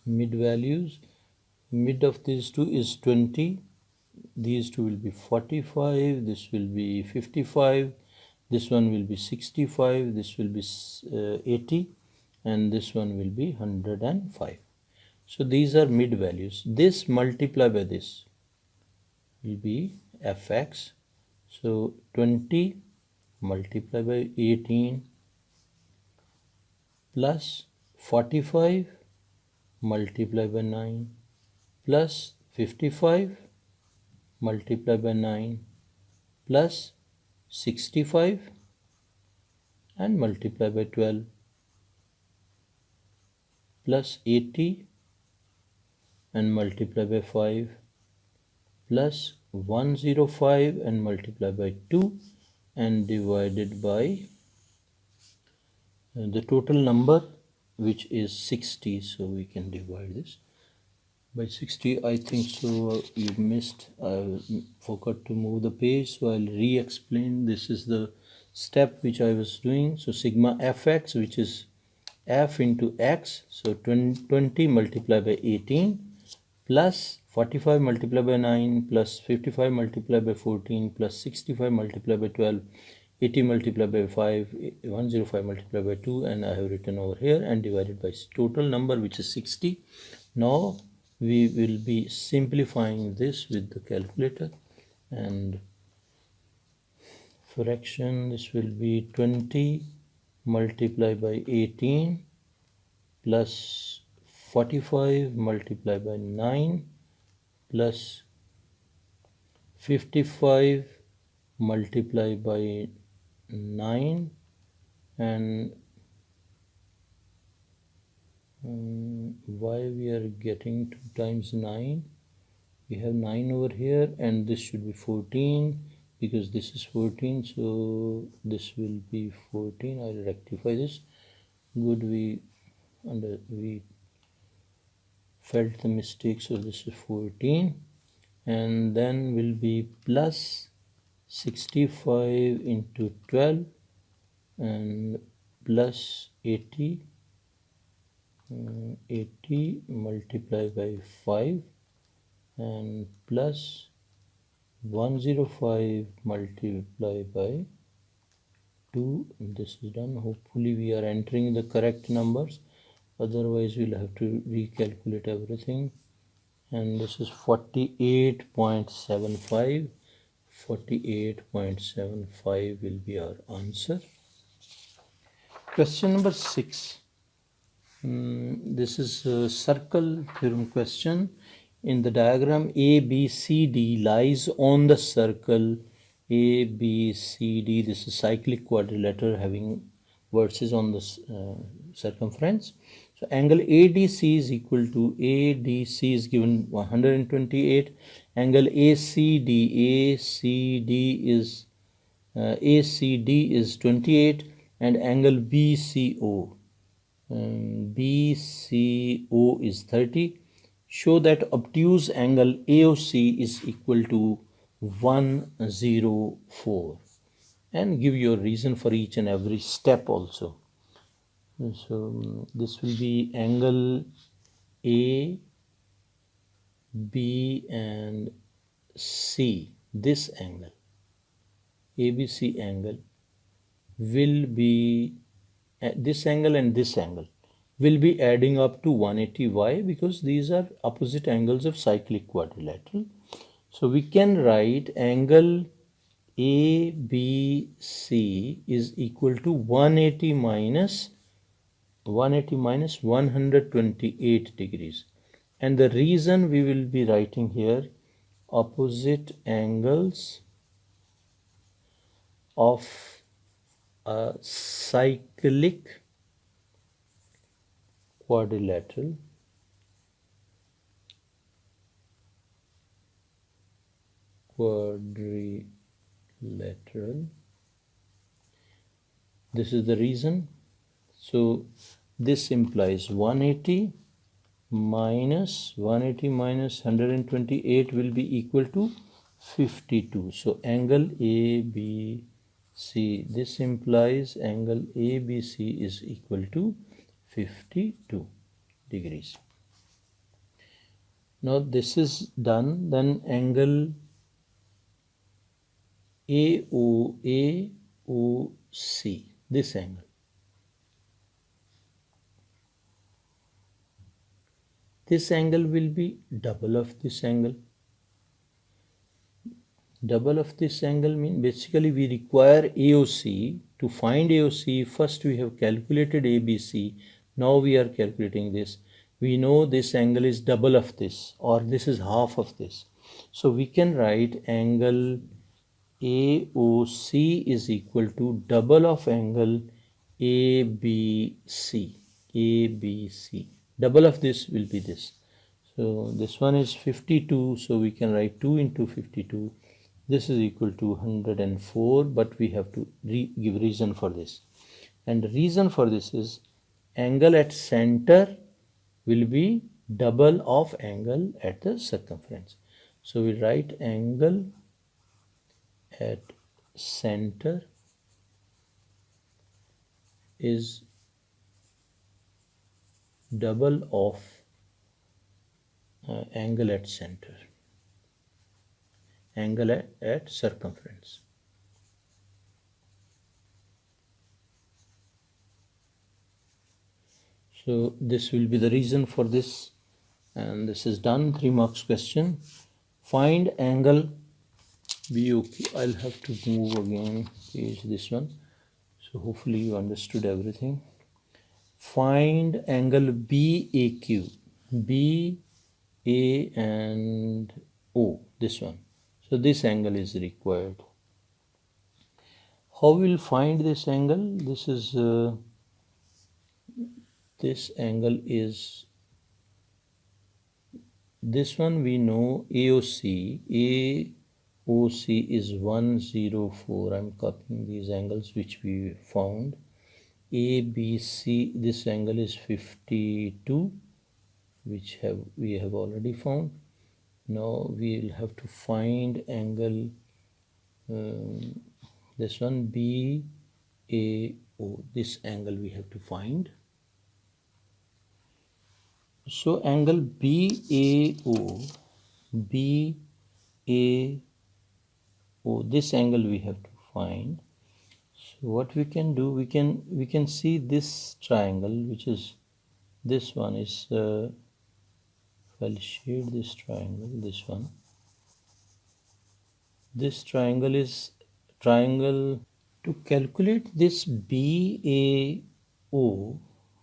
mid values. Mid of these two is 20, these two will be 45, this will be 55, this one will be 65, this will be 80, and this one will be 105. So these are mid values. This multiplied by this will be fx. So 20 multiplied by 18 plus 45 multiplied by 9 plus 55 multiplied by 9 plus 65 and multiplied by 12 plus 80 and multiplied by 5 plus 105 and multiplied by 2 and divided by the total number, which is 60. So we can divide this by 60. I think so you missed, I forgot to move the page, so I'll re-explain. This is the step which I was doing. So sigma fx, which is f into x, so 20 multiplied by 18 plus 45 multiplied by 9 plus 55 multiplied by 14 plus 65 multiplied by 12, 80 multiplied by 5, 105 multiplied by 2, and I have written over here, and divided by total number, which is 60. Now we will be simplifying this with the calculator, and fraction, this will be 20 multiplied by 18 plus 45 multiplied by 9 plus 55 multiplied by 9, and why we are getting 2 times 9, we have 9 over here, and this should be 14 because this is 14, so this will be 14. I'll rectify this. Good, we felt the mistake, so this is 14, and then will be plus 65 into 12 and plus 80 multiplied by 5 and plus 105 multiplied by 2. This is done. Hopefully we are entering the correct numbers, otherwise we'll have to recalculate everything. And this is 48.75. 48.75 will be our answer. Question number 6. This is a circle theorem question. In the diagram, ABCD lies on the circle ABCD. This is cyclic quadrilateral having vertices on the circumference. So angle ADC is equal to, ADC is given 128. Angle ACD is 28, and angle BCO is 30. Show that obtuse angle AOC is equal to 104, and give your reason for each and every step also. So this will be angle A B and C, this angle, ABC angle will be, this angle and this angle will be adding up to 180. Why? Because these are opposite angles of cyclic quadrilateral. So we can write angle ABC is equal to 180 minus 128 degrees. And the reason we will be writing here opposite angles of a cyclic quadrilateral this is the reason. So this implies 180 minus 128 will be equal to 52. So angle ABC, this implies angle ABC is equal to 52 degrees. Now this is done, then angle AOC, this angle. This angle will be double of this angle. Double of this angle means basically we require AOC. To find AOC, first we have calculated ABC. Now we are calculating this. We know this angle is double of this, or this is half of this. So we can write angle AOC is equal to double of angle ABC. Double of this will be this. So this one is 52, so we can write 2 into 52. This is equal to 104, but we have to give reason for this. And the reason for this is angle at center will be double of angle at the circumference. So we write angle at center is double of angle at center, angle at circumference. So this will be the reason for this, and this is done. 3 marks question. Find angle BOQ. I'll have to move again page this one. So hopefully you understood everything. Find angle BAQ. B, A and O, this one. So this angle is required. How we'll find this angle? This is this angle is this one. We know AOC. AOC is 104. I'm copying these angles which we found. ABC, this angle is 52, which we have already found. Now we will have to find angle this one BAO. This angle we have to find. So angle BAO, this angle we have to find. So what we can do, we can see this triangle, which is this one is if I'll shade this triangle, this one. This triangle is triangle. To calculate this BAO,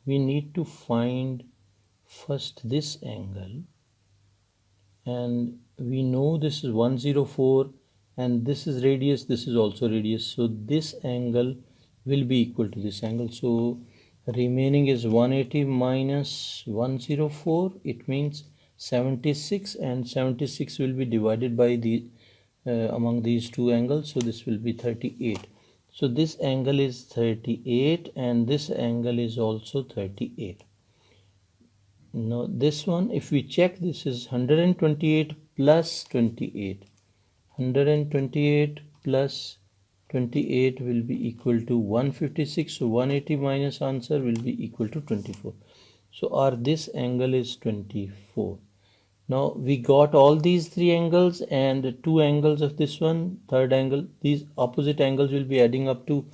we need to find first this angle, and we know this is 104, and this is radius, this is also radius, so this angle will be equal to this angle. So remaining is 180 minus 104, it means 76, and 76 will be divided by the among these two angles, so this will be 38. So this angle is 38 and this angle is also 38. Now this one, if we check, this is 128 plus 28. 128 plus 28 will be equal to 156. So 180 minus answer will be equal to 24. So our this angle is 24. Now we got all these three angles and two angles of this one, third angle. These opposite angles will be adding up to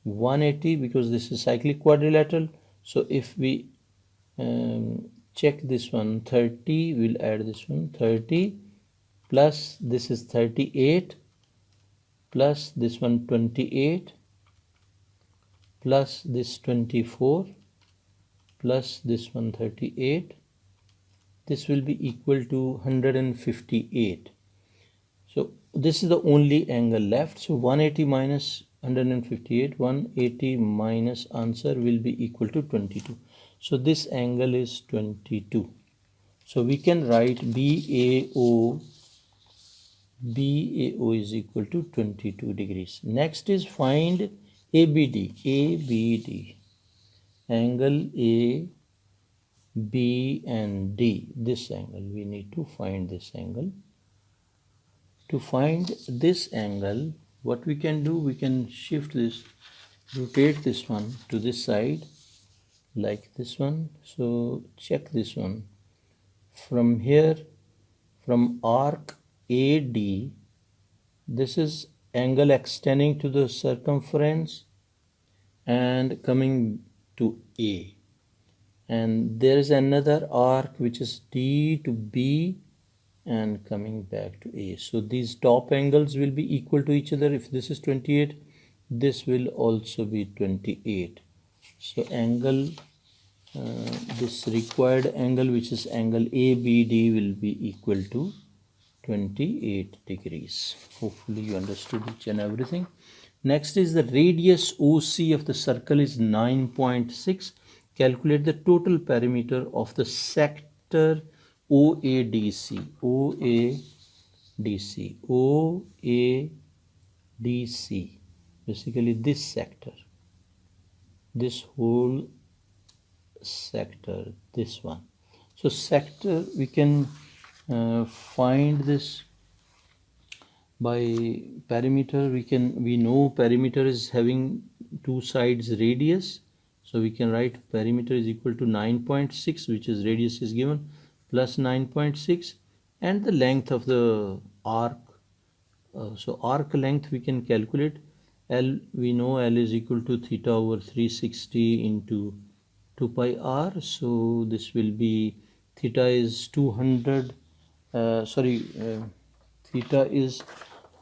180 because this is cyclic quadrilateral. So if we check this one, 30, we'll add this one, 30 plus this is 38 plus this one 28 plus this 24 plus this one 38. This will be equal to 158. So this is the only angle left. So 180 minus 158, 180 minus answer will be equal to 22. So this angle is 22. So we can write BAO is equal to 22 degrees. Next is find ABD. Angle A, B and D. This angle, we need to find this angle. To find this angle, what we can do, we can shift this, rotate this one to this side like this one. So check this one. From here, from arc AD, this is angle extending to the circumference and coming to A. And there is another arc which is D to B and coming back to A. So these top angles will be equal to each other. If this is 28, this will also be 28. So angle, this required angle, which is angle ABD, will be equal to 28 degrees. Hopefully you understood each and everything. Next is the radius OC of the circle is 9.6. Calculate the total perimeter of the sector OADC. Basically this sector, this whole sector, this one. So sector, we can find this by perimeter. We know perimeter is having two sides radius. So we can write perimeter is equal to 9.6, which is radius is given, plus 9.6, and the length of the arc. So arc length we can calculate. L, we know L is equal to theta over 360 into 2 pi r. So this will be, theta is 200, theta is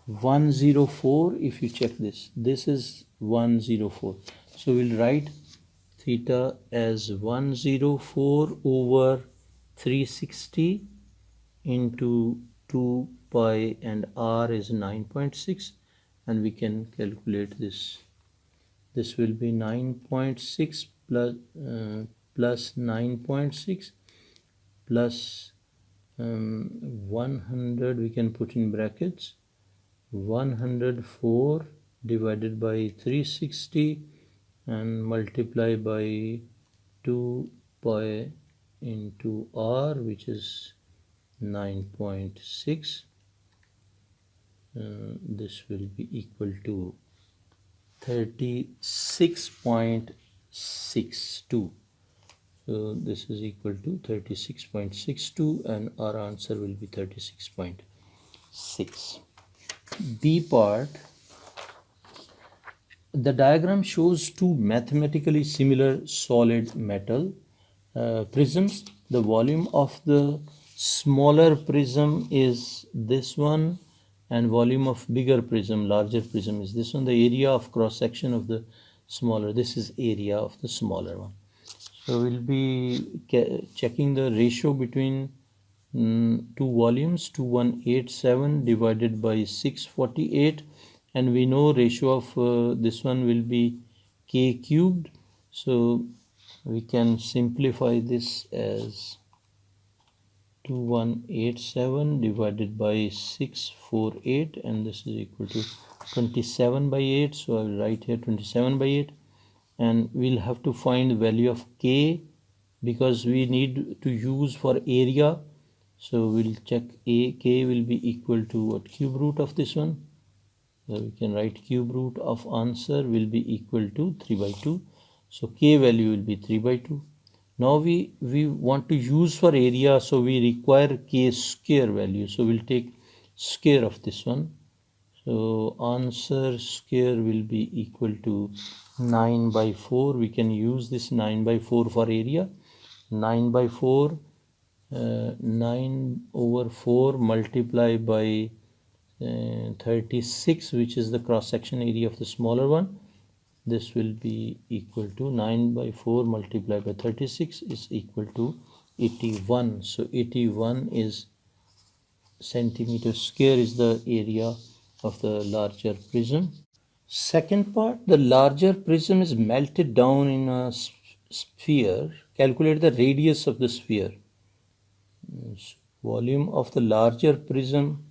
104. If you check this, this is 104. So we'll write theta as 104 over 360 into 2 pi, and r is 9.6, and we can calculate this. This will be 9.6 plus 9.6 plus 100, we can put in brackets, 104 divided by 360 and multiply by 2 pi into r, which is 9.6. This will be equal to 36.62. So this is equal to 36.62, and our answer will be 36.6. B part. The diagram shows two mathematically similar solid metal prisms. The volume of the smaller prism is this one, and volume of bigger prism, larger prism, is this one. The area of cross section of the smaller, this is area of the smaller one. So we'll be checking the ratio between two volumes, 2187 divided by 648, and we know ratio of this one will be k cubed. So we can simplify this as 2187 divided by 648, and this is equal to 27 by 8. So I will write here 27 by 8, and we'll have to find the value of k because we need to use for area. So we'll check k will be equal to what, cube root of this one. So we can write cube root of answer will be equal to 3 by 2. So k value will be 3 by 2. Now we want to use for area, so we require k square value. So we'll take square of this one. So answer square will be equal to 9 by 4. We can use this 9 by 4 for area. 9 by 4, 9 over 4 multiplied by 36, which is the cross section area of the smaller one. This will be equal to 9 by 4 multiplied by 36 is equal to 81. So 81 is centimeter square is the area of the larger prism. Second part, the larger prism is melted down in a sphere. Calculate the radius of the sphere. Volume of the larger prism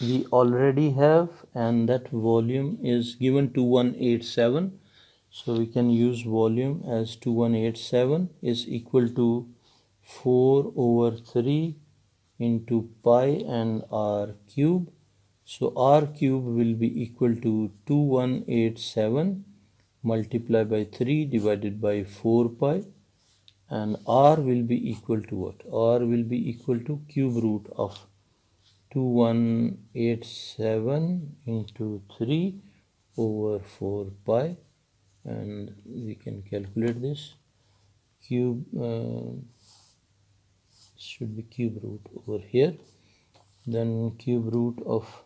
we already have, and that volume is given 2187. So we can use volume as 2187 is equal to 4 over 3 into pi and r cube. So r cube will be equal to 2187 multiplied by 3 divided by 4 pi, and r will be equal to what? R will be equal to cube root of 2187 into 3 over 4 pi, and we can calculate this. Cube should be cube root over here, then cube root of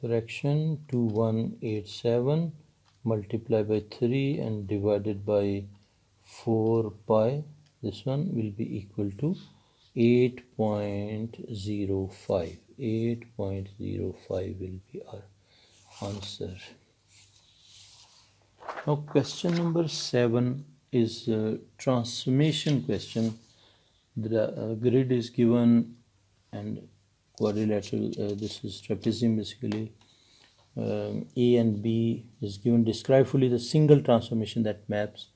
fraction 2187 multiplied by 3 and divided by 4 pi, this one will be equal to 8.05. 8.05 will be our answer. Now question number 7 is a transformation question. The grid is given and quadrilateral, this is trapezium basically. A and B is given. Describe fully the single transformation that maps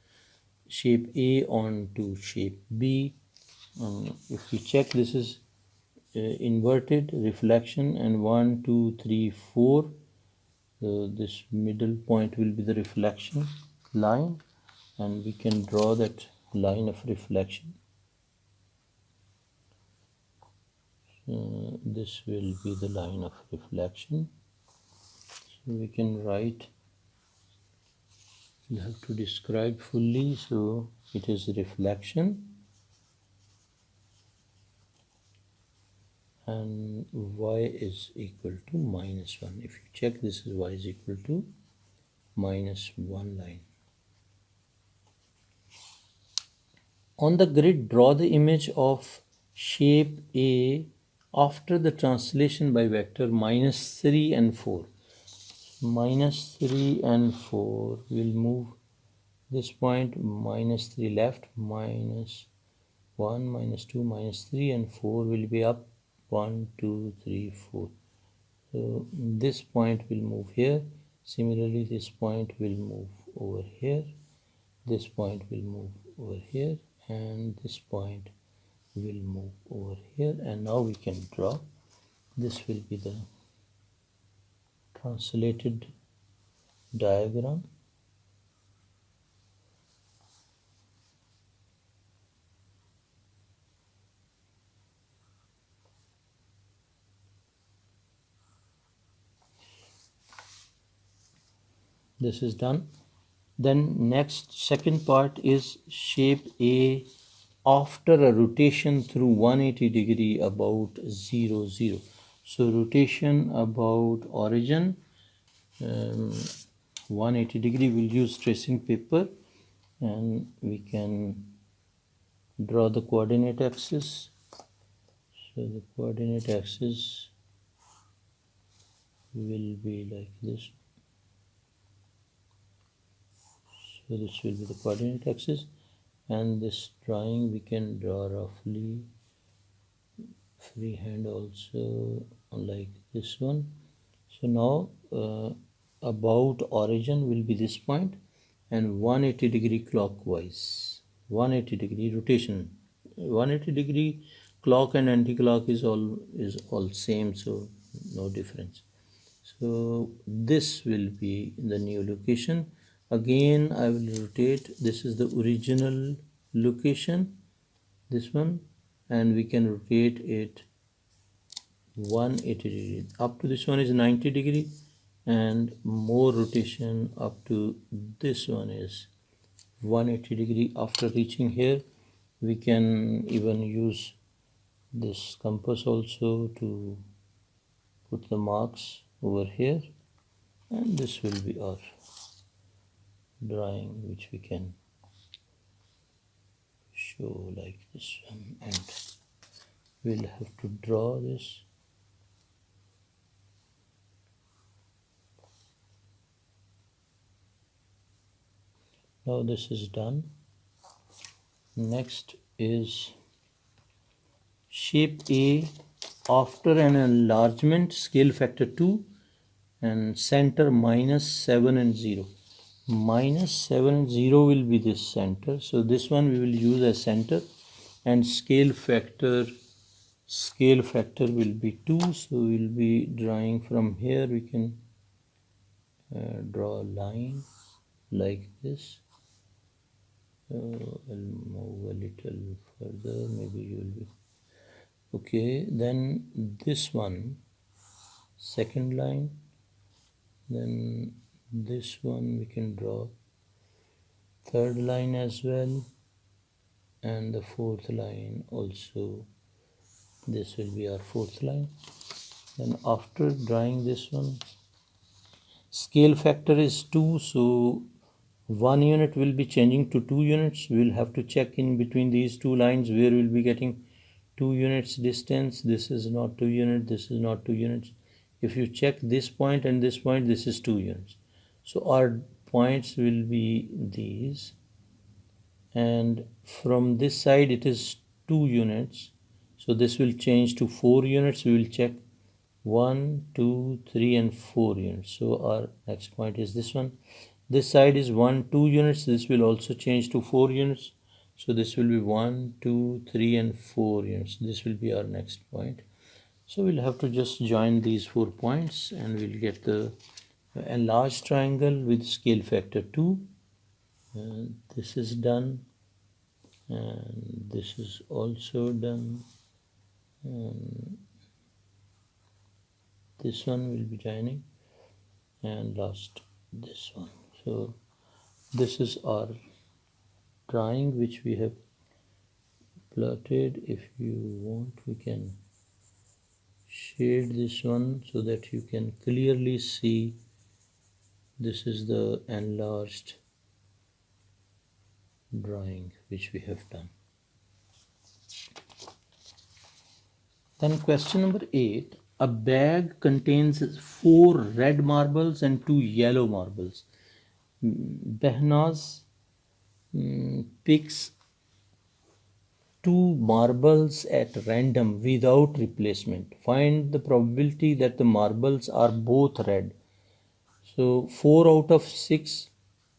shape A onto shape B. If we check, this is inverted reflection, and 1 2 3 4, this middle point will be the reflection line, and we can draw that line of reflection. This will be the line of reflection. So we can write, you have to describe fully. So it is reflection, and y is equal to minus 1. If you check, this is y is equal to minus 1 line. On the grid, draw the image of shape A after the translation by vector minus 3 and 4. Minus 3 and 4 will move this point, minus 3 left, minus 1, minus 2, minus 3, and 4 will be up, 1 2 3 4. So this point will move here. Similarly, this point will move over here, this point will move over here, and this point will move over here. And now we can draw. This will be the translated diagram. This is done. Then next, second part is shape A after a rotation through 180 degree about 0 0. So rotation about origin 180 degree. We'll use tracing paper, and we can draw the coordinate axis. So the coordinate axis will be like this. So this will be the coordinate axis, and this drawing we can draw roughly freehand also like this one. So now about origin will be this point, and 180 degree clockwise, 180 degree rotation, 180 degree clock and anti-clock is all same, so no difference. So this will be the new location. Again I will rotate. This is the original location, this one, and we can rotate it 180 degree. Up to this one is 90 degree, and more rotation up to this one is 180 degree. After reaching here, we can even use this compass also to put the marks over here, and this will be our drawing, which we can show like this one, and we'll have to draw this. Now this is done. Next is shape A after an enlargement, scale factor 2 and center -7 and 0. -7 and 0 will be this center, so this one we will use as center, and scale factor will be 2, so we'll be drawing from here. We can draw a line like this. I'll move a little further, maybe you will be okay. Then this one, second line, then this one we can draw third line as well, and the fourth line also. This will be our fourth line. Then after drawing this one, scale factor is 2, so 1 unit will be changing to 2 units. We will have to check in between these two lines where we will be getting 2 units distance. This is not 2 units, this is not 2 units. If you check this point and this point, this is 2 units. So our points will be these, and from this side it is 2 units, so this will change to 4 units. We will check 1, 2, 3 and 4 units. So our next point is this one. This side is 1, 2 units. This will also change to 4 units. So this will be 1, 2, 3 and 4 units. This will be our next point. So we'll have to just join these 4 points and we'll get the enlarged triangle with scale factor 2. This is done, and this is also done. This one will be joining, and last this one. So this is our drawing which we have plotted. If you want, we can shade this one so that you can clearly see this is the enlarged drawing which we have done. Then question number 8. A bag contains 4 red marbles and 2 yellow marbles. Behnaz picks 2 marbles at random without replacement. Find the probability that the marbles are both red. So 4 out of 6,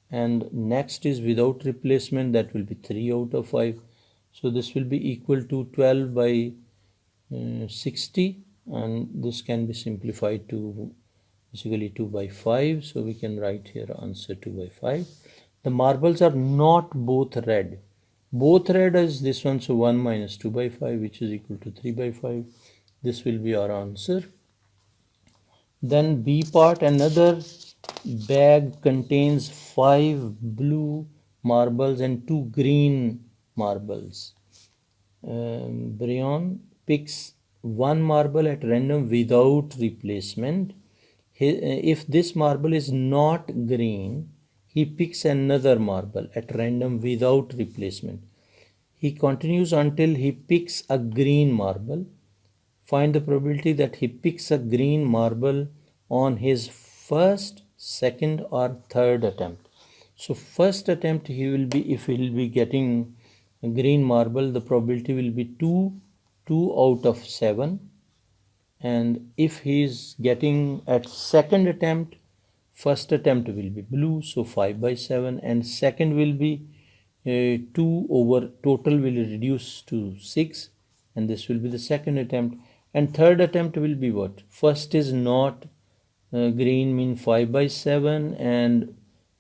and next is without replacement, that will be 3 out of 5. So this will be equal to 12 by 60, and this can be simplified to basically 2 by 5. So we can write here answer 2 by 5. The marbles are not both red. Both red is this one, so 1 minus 2 by 5, which is equal to 3 by 5. This will be our answer. Then B part, another bag contains 5 blue marbles and 2 green marbles. Brian picks 1 marble at random without replacement. If this marble is not green, he picks another marble at random without replacement. He continues until he picks a green marble. Find the probability that he picks a green marble on his first, second or third attempt. So first attempt he will be, if he will be getting a green marble, the probability will be 2 out of 7. And if he is getting at second attempt, first attempt will be blue, so 5 by 7, and second will be 2 over total will reduce to 6, and this will be the second attempt. And third attempt will be what? First is not green, mean 5 by 7, and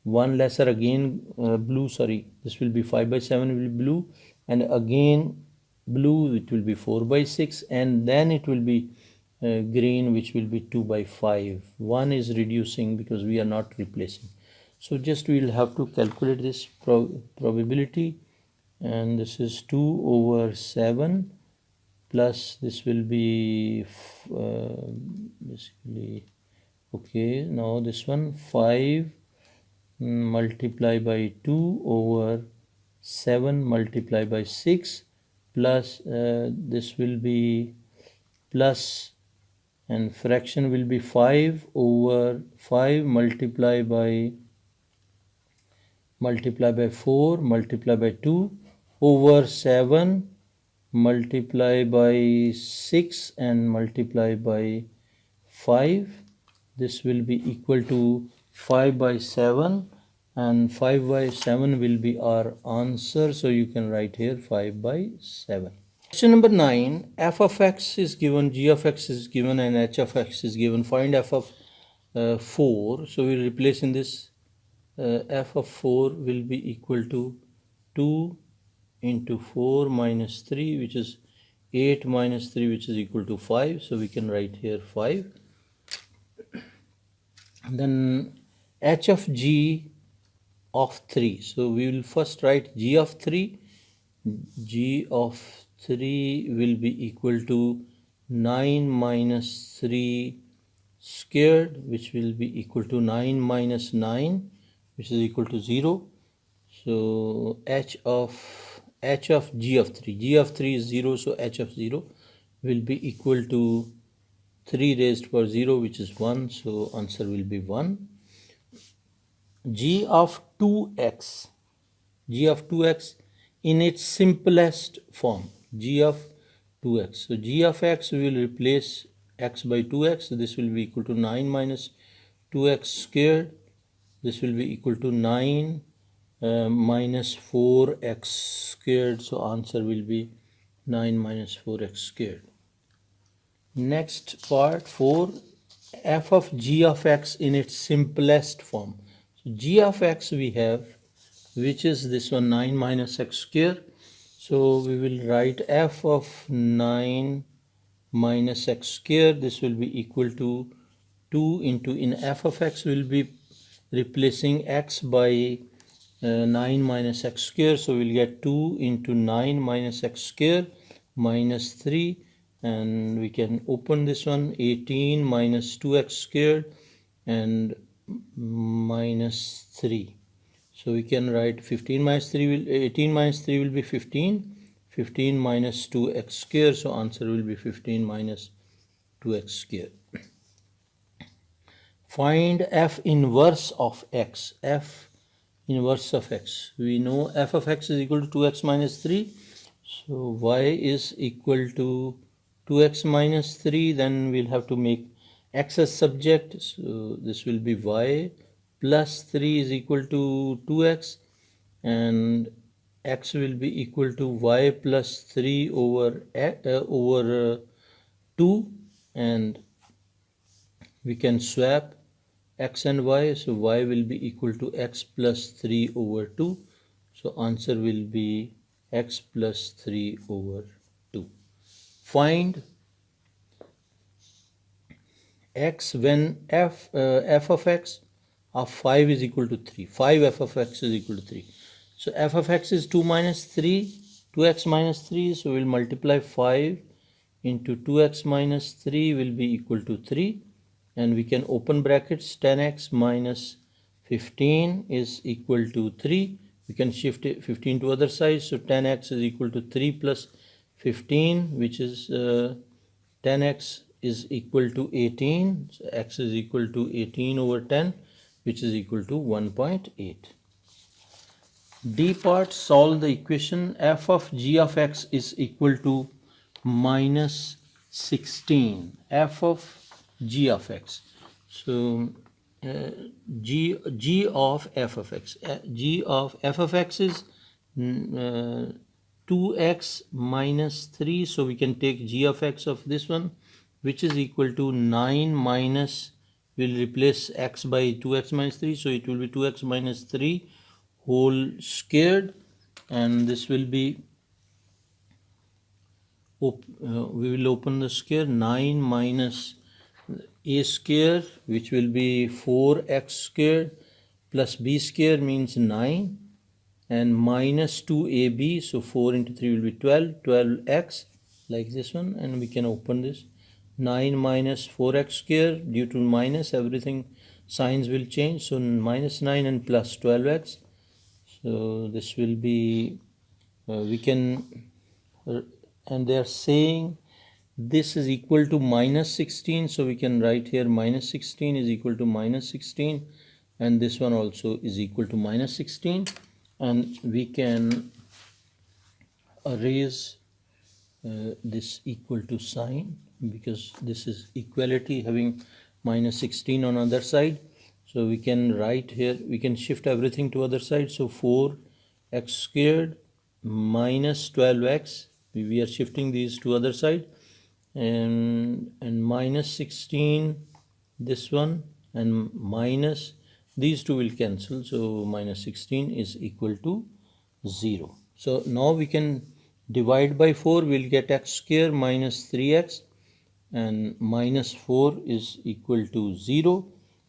1 lesser again blue, sorry, this will be 5 by 7 will be blue, and again blue, it will be 4 by 6, and then it will be green, which will be 2 by 5. 1 is reducing because we are not replacing. So just we will have to calculate this probability, and this is 2 over 7 plus this will be basically, okay, now this one 5 multiply by 2 over 7 multiply by 6 plus this will be plus, and fraction will be 5 over 5 multiply by 4 multiply by 2 over 7 multiply by 6 and multiply by 5. This will be equal to 5 by 7, and 5 by 7 will be our answer. So you can write here 5 by 7. Question number 9, f of x is given, g of x is given, and h of x is given. Find f of 4. So we will replace in this. F of 4 will be equal to 2 into 4 minus 3, which is 8 minus 3, which is equal to 5. So we can write here 5. And then h of g of 3. So we will first write g of 3. G of 3 will be equal to 9 minus 3 squared, which will be equal to 9 minus 9, which is equal to 0. So h of g of 3 is 0, so h of 0 will be equal to 3 raised to 0, which is 1, so answer will be 1. G of 2x in its simplest form, g of 2x. So g of x, we will replace x by 2x, so this will be equal to 9 minus 2x squared. This will be equal to 9 minus 4x squared, so answer will be 9 minus 4x squared. Next part 4, f of g of x in its simplest form. So g of x we have, which is this one, 9 minus x squared. So we will write f of 9 minus x squared. This will be equal to 2 into, in f of x we will be replacing x by 9 minus x squared. So we'll get 2 into 9 minus x squared minus 3, and we can open this one, 18 minus 2x squared and minus 3. So we can write 15 minus 3 will 18 minus 3 will be 15. 15 minus 2x squared, so answer will be 15 minus 2x squared. Find f inverse of x. F inverse of x. We know f of x is equal to 2x minus 3. So y is equal to 2x minus 3. Then we'll have to make x as subject. So this will be y plus 3 is equal to 2x, and x will be equal to y plus 3 over 2, and we can swap x and y, so y will be equal to x plus 3 over 2, so answer will be x plus 3 over 2. Find x when f of x of 5 is equal to 3. 5 f of x is equal to 3. So f of x is 2 minus 3, 2x minus 3, so we'll multiply 5 into 2x minus 3 will be equal to 3, and we can open brackets, 10x minus 15 is equal to 3. We can shift 15 to other side, so 10x is equal to 3 plus 15, which is 10x is equal to 18, so x is equal to 18 over 10, which is equal to 1.8. D part, solve the equation f of g of x is equal to minus 16. F of g of x. So g of f of x. G of f of x is 2x minus 3. So we can take g of x of this one, which is equal to 9 minus we'll replace x by 2x minus 3, so it will be 2x minus 3 whole squared, and this will be we will open the square, 9 minus a square, which will be 4x squared, plus b square means 9, and minus 2ab, so 4 into 3 will be 12x, like this one, and we can open this. 9 minus 4x square, due to minus everything signs will change, so minus 9 and plus 12x, so this will be we can and they are saying this is equal to minus 16, so we can write here minus 16 is equal to minus 16, and this one also is equal to minus 16, and we can erase this equal to sign, because this is equality having minus 16 on other side, so we can write here, we can shift everything to other side, so 4x squared minus 12x, we are shifting these to other side, and minus 16 this one, and minus these two will cancel, so minus 16 is equal to 0. So now we can divide by 4, we'll get x square minus 3x, and minus 4 is equal to 0.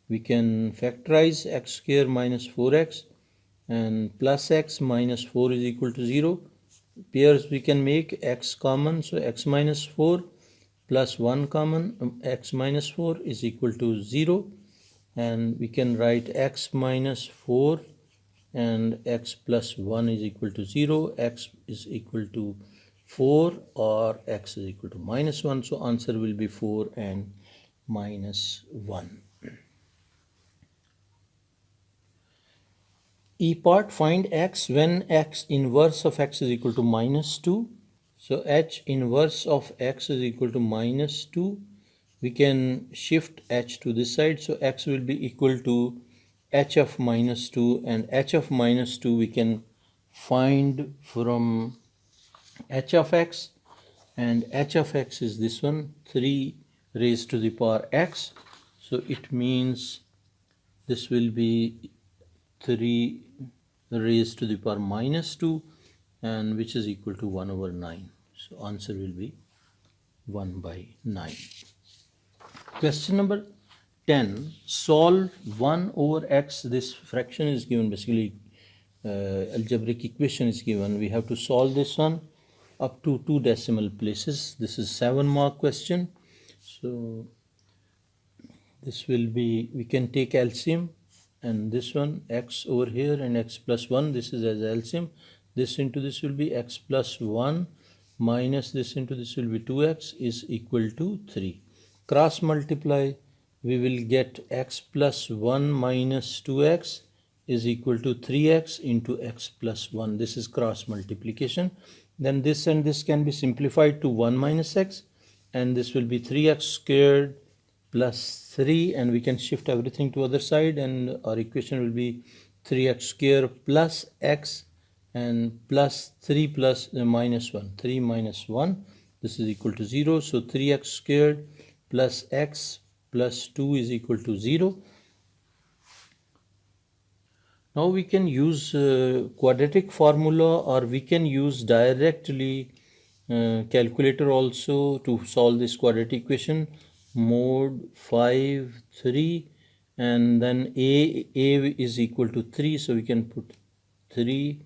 We can factorize x square minus 4x, and plus x minus 4 is equal to 0. Pairs we can make x common, so x minus 4 plus 1 common, x minus 4 is equal to 0, and we can write x minus 4 and x plus 1 is equal to 0, x is equal to 4, or x is equal to minus 1, so answer will be 4 and minus 1. E part, find x when x inverse of x is equal to minus 2. So h inverse of x is equal to minus 2. We can shift h to this side, so x will be equal to h of minus 2, and h of minus 2 we can find from h of x, and h of x is this one, 3 raised to the power x, so it means this will be 3 raised to the power minus 2, and which is equal to 1 over 9. So answer will be 1 by 9. Question number 10. Solve 1 over x. This fraction is given, basically algebraic equation is given. We have to solve this one up to 2 decimal places. This is 7-mark question. So this will be, we can take LCM, and this one x over here and x plus 1, this is as LCM. This into this will be x plus 1 minus this into this will be 2x is equal to 3. Cross multiply, we will get x plus 1 minus 2x is equal to 3x into x plus 1. This is cross multiplication. Then this and this can be simplified to 1 minus x, and this will be 3x squared plus 3, and we can shift everything to other side, and our equation will be 3x squared plus x and plus 3 plus minus 1, 3 minus 1, this is equal to 0. So 3x squared plus x plus 2 is equal to 0. Now we can use quadratic formula, or we can use directly calculator also to solve this quadratic equation. Mod 5 3, and then a is equal to 3, so we can put 3,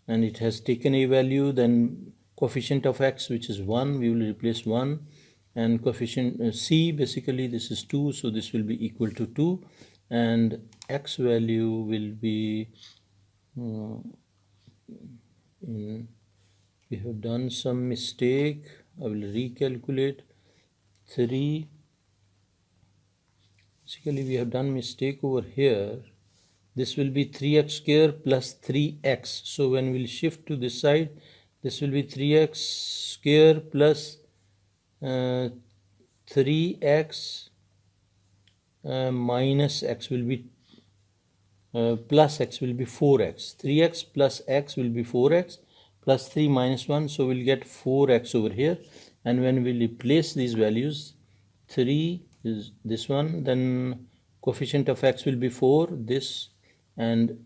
and it has taken a value. Then coefficient of x, which is 1, we will replace 1, and coefficient c, basically this is 2, so this will be equal to 2, and x value will be we have done some mistake. I will recalculate 3. Basically we have done mistake over here. This will be 3x squared plus 3x. So when we'll shift to this side, this will be 3x squared plus 3x minus x will be plus x will be 4x. 3x plus x will be 4x plus 3 minus 1. So we'll get 4x over here. And when we replace these values, 3 is this one, then coefficient of x will be 4, this, and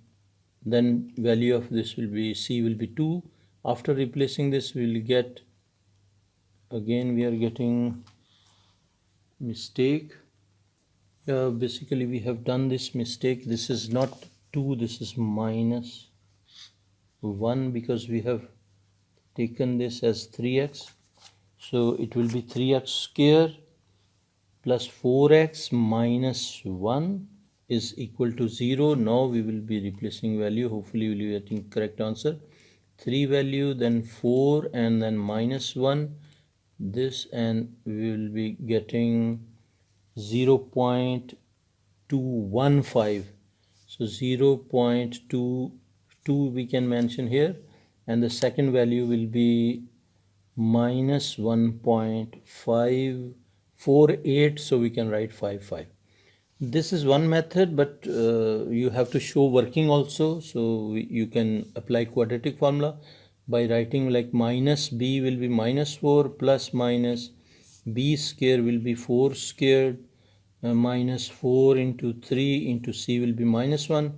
then value of this will be c will be 2. After replacing this, we will get, again we are getting mistake. Basically we have done this mistake. This is not 2, this is minus 1, because we have taken this as 3x. So it will be 3x square plus 4x minus 1 is equal to 0. Now we will be replacing value. Hopefully we will be getting correct answer. 3 value, then 4, and then minus 1, this, and we will be getting 0.215. So 0.22 we can mention here, and the second value will be minus 1.548, so we can write 55. This is one method, but you have to show working also. So you can apply quadratic formula by writing like minus b will be minus 4 plus minus b square will be 4 squared minus 4 into 3 into c will be minus 1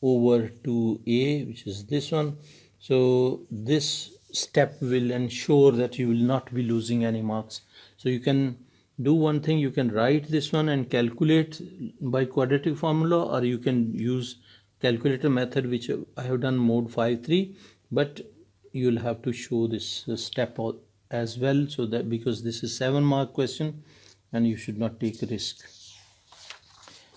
over 2a, which is this one. So this step will ensure that you will not be losing any marks. So you can do one thing, you can write this one and calculate by quadratic formula, or you can use calculator method, which I have done mode 5.3, but you will have to show this step as well, so that, because this is 7-mark question and you should not take a risk.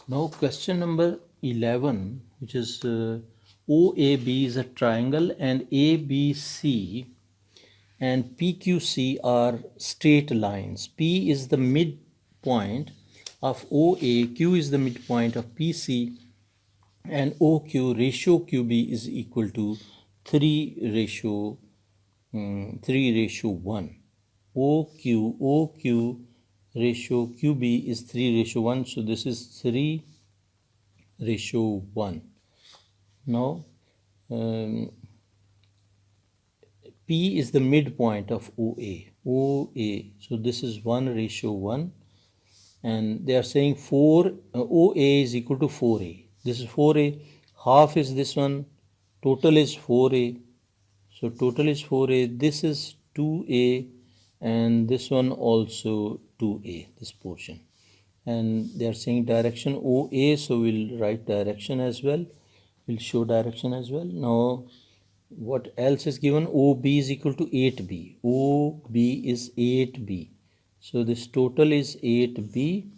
Now question number 11, which is OAB is a triangle and ABC and PQC are straight lines. P is the midpoint of OA, Q is the midpoint of PC, and OQ ratio QB is equal to 3 ratio 1. OQ ratio QB is 3 ratio 1. So this is 3 ratio 1. Now P is the midpoint of OA. So this is 1 ratio 1. And they are saying OA is equal to 4A. This is 4A. Half is this one. Total is 4A. So total is 4A. This is 2A. And this one also 2A, this portion. And they are saying direction OA. So we'll write direction as well. We'll show direction as well. Now, what else is given? OB is equal to 8B. OB is 8B. So this total is 8B,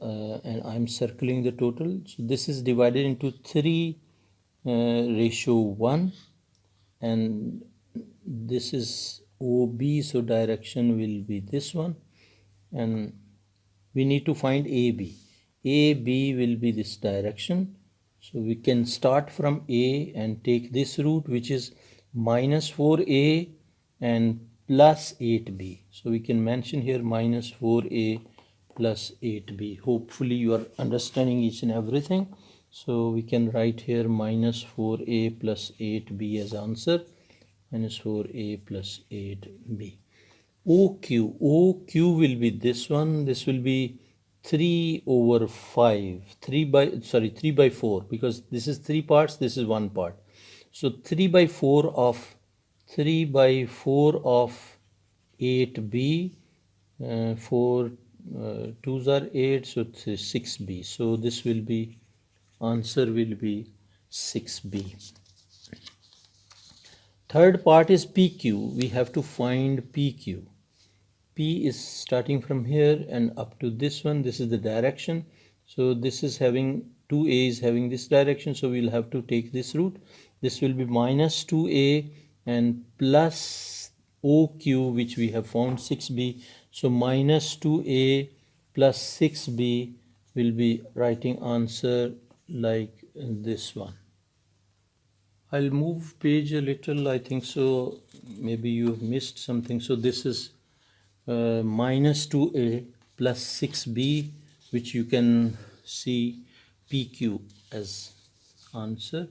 and I'm circling the total. So this is divided into 3 ratio 1, and this is OB, so direction will be this one, and we need to find AB. AB will be this direction. So we can start from A and take this route, which is minus 4A and plus 8B. So we can mention here minus 4A plus 8B. Hopefully you are understanding each and everything. So we can write here minus 4A plus 8B as answer. Minus 4A plus 8B. OQ will be this one. This will be 3 over 5, 3 by 4, because this is 3 parts, this is 1 part. So 3 by 4 of 8B, 4 2s are 8, so 6B. So this will be, answer will be 6B. Third part is PQ. We have to find PQ. P is starting from here and up to this one. This is the direction. So this is having 2A is having this direction. So we'll have to take this route. This will be minus 2A and plus OQ, which we have found 6B. So minus 2A plus 6B will be writing answer like this one. I'll move page a little, I think so. Maybe you have missed something. So this is minus 2A plus 6B, which you can see PQ as answer.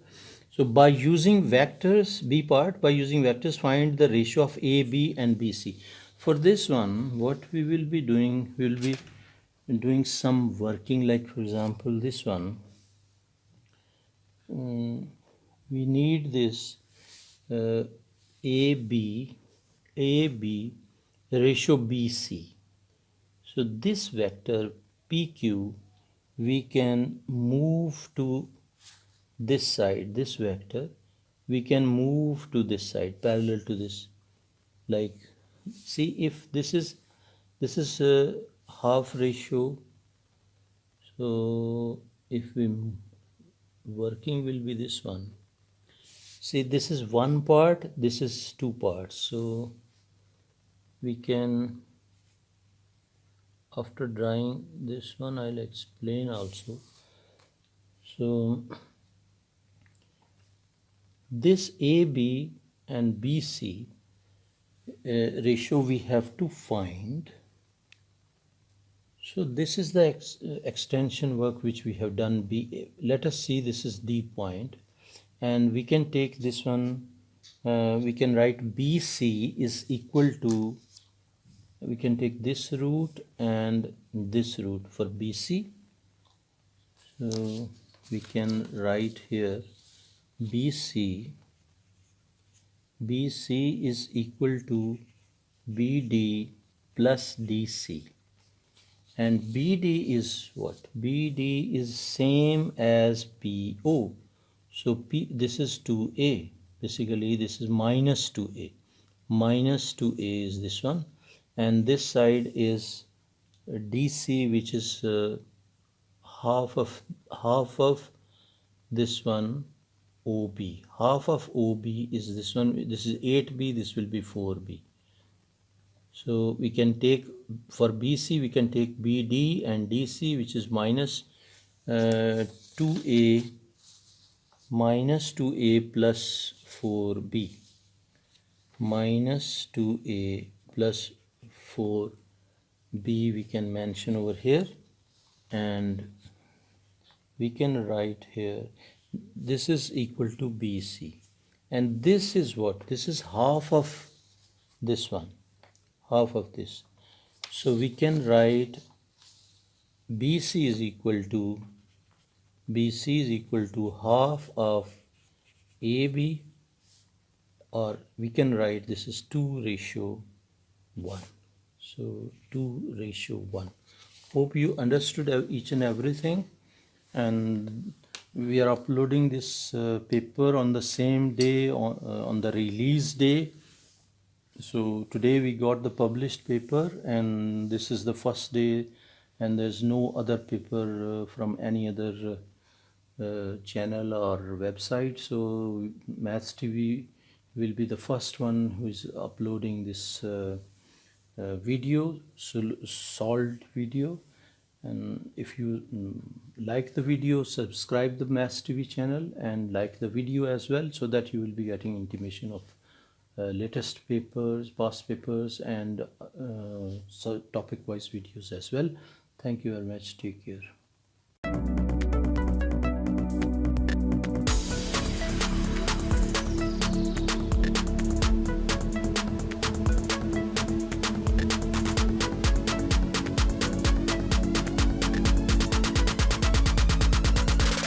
So by using vectors, B part, by using vectors, find the ratio of A, B and BC. For this one, what we will be doing, we will be doing some working, like for example this one, we need this AB ratio BC. So this vector PQ we can move to this side, this vector we can move to this side parallel to this. Like, see, if this is half ratio, so if we working will be this one. See, this is one part, this is two parts, so we can, after drawing this one, I'll explain also. So this AB and BC ratio we have to find. So this is the extension work which we have done. Let us see, this is D point, and we can take this one, we can write BC is equal to, we can take this root and this root for BC. So we can write here BC is equal to BD plus DC. And BD is what? BD is same as PO. So this is 2A. Basically, this is minus 2A. Minus 2A is this one. And this side is DC, which is half of this one, OB. Half of OB is this one. This is 8B. This will be 4B. So we can take, for BC we can take BD and DC, which is minus 2A plus 4B, minus 2A plus 4B we can mention over here, and we can write here this is equal to BC, and this is what? This is half of this one, half of this. So we can write BC is equal to half of AB, or we can write this is 2:1. So 2:1. Hope you understood each and everything, and we are uploading this paper on the same day, on the release day. So today we got the published paper, and this is the first day, and there's no other paper from any other channel or website. So Maths TV will be the first one who is uploading this video, solved video. And if you like the video, subscribe the Maths TV channel and like the video as well, so that you will be getting intimation of latest papers, past papers, and so topic wise videos as well. Thank you very much. Take care.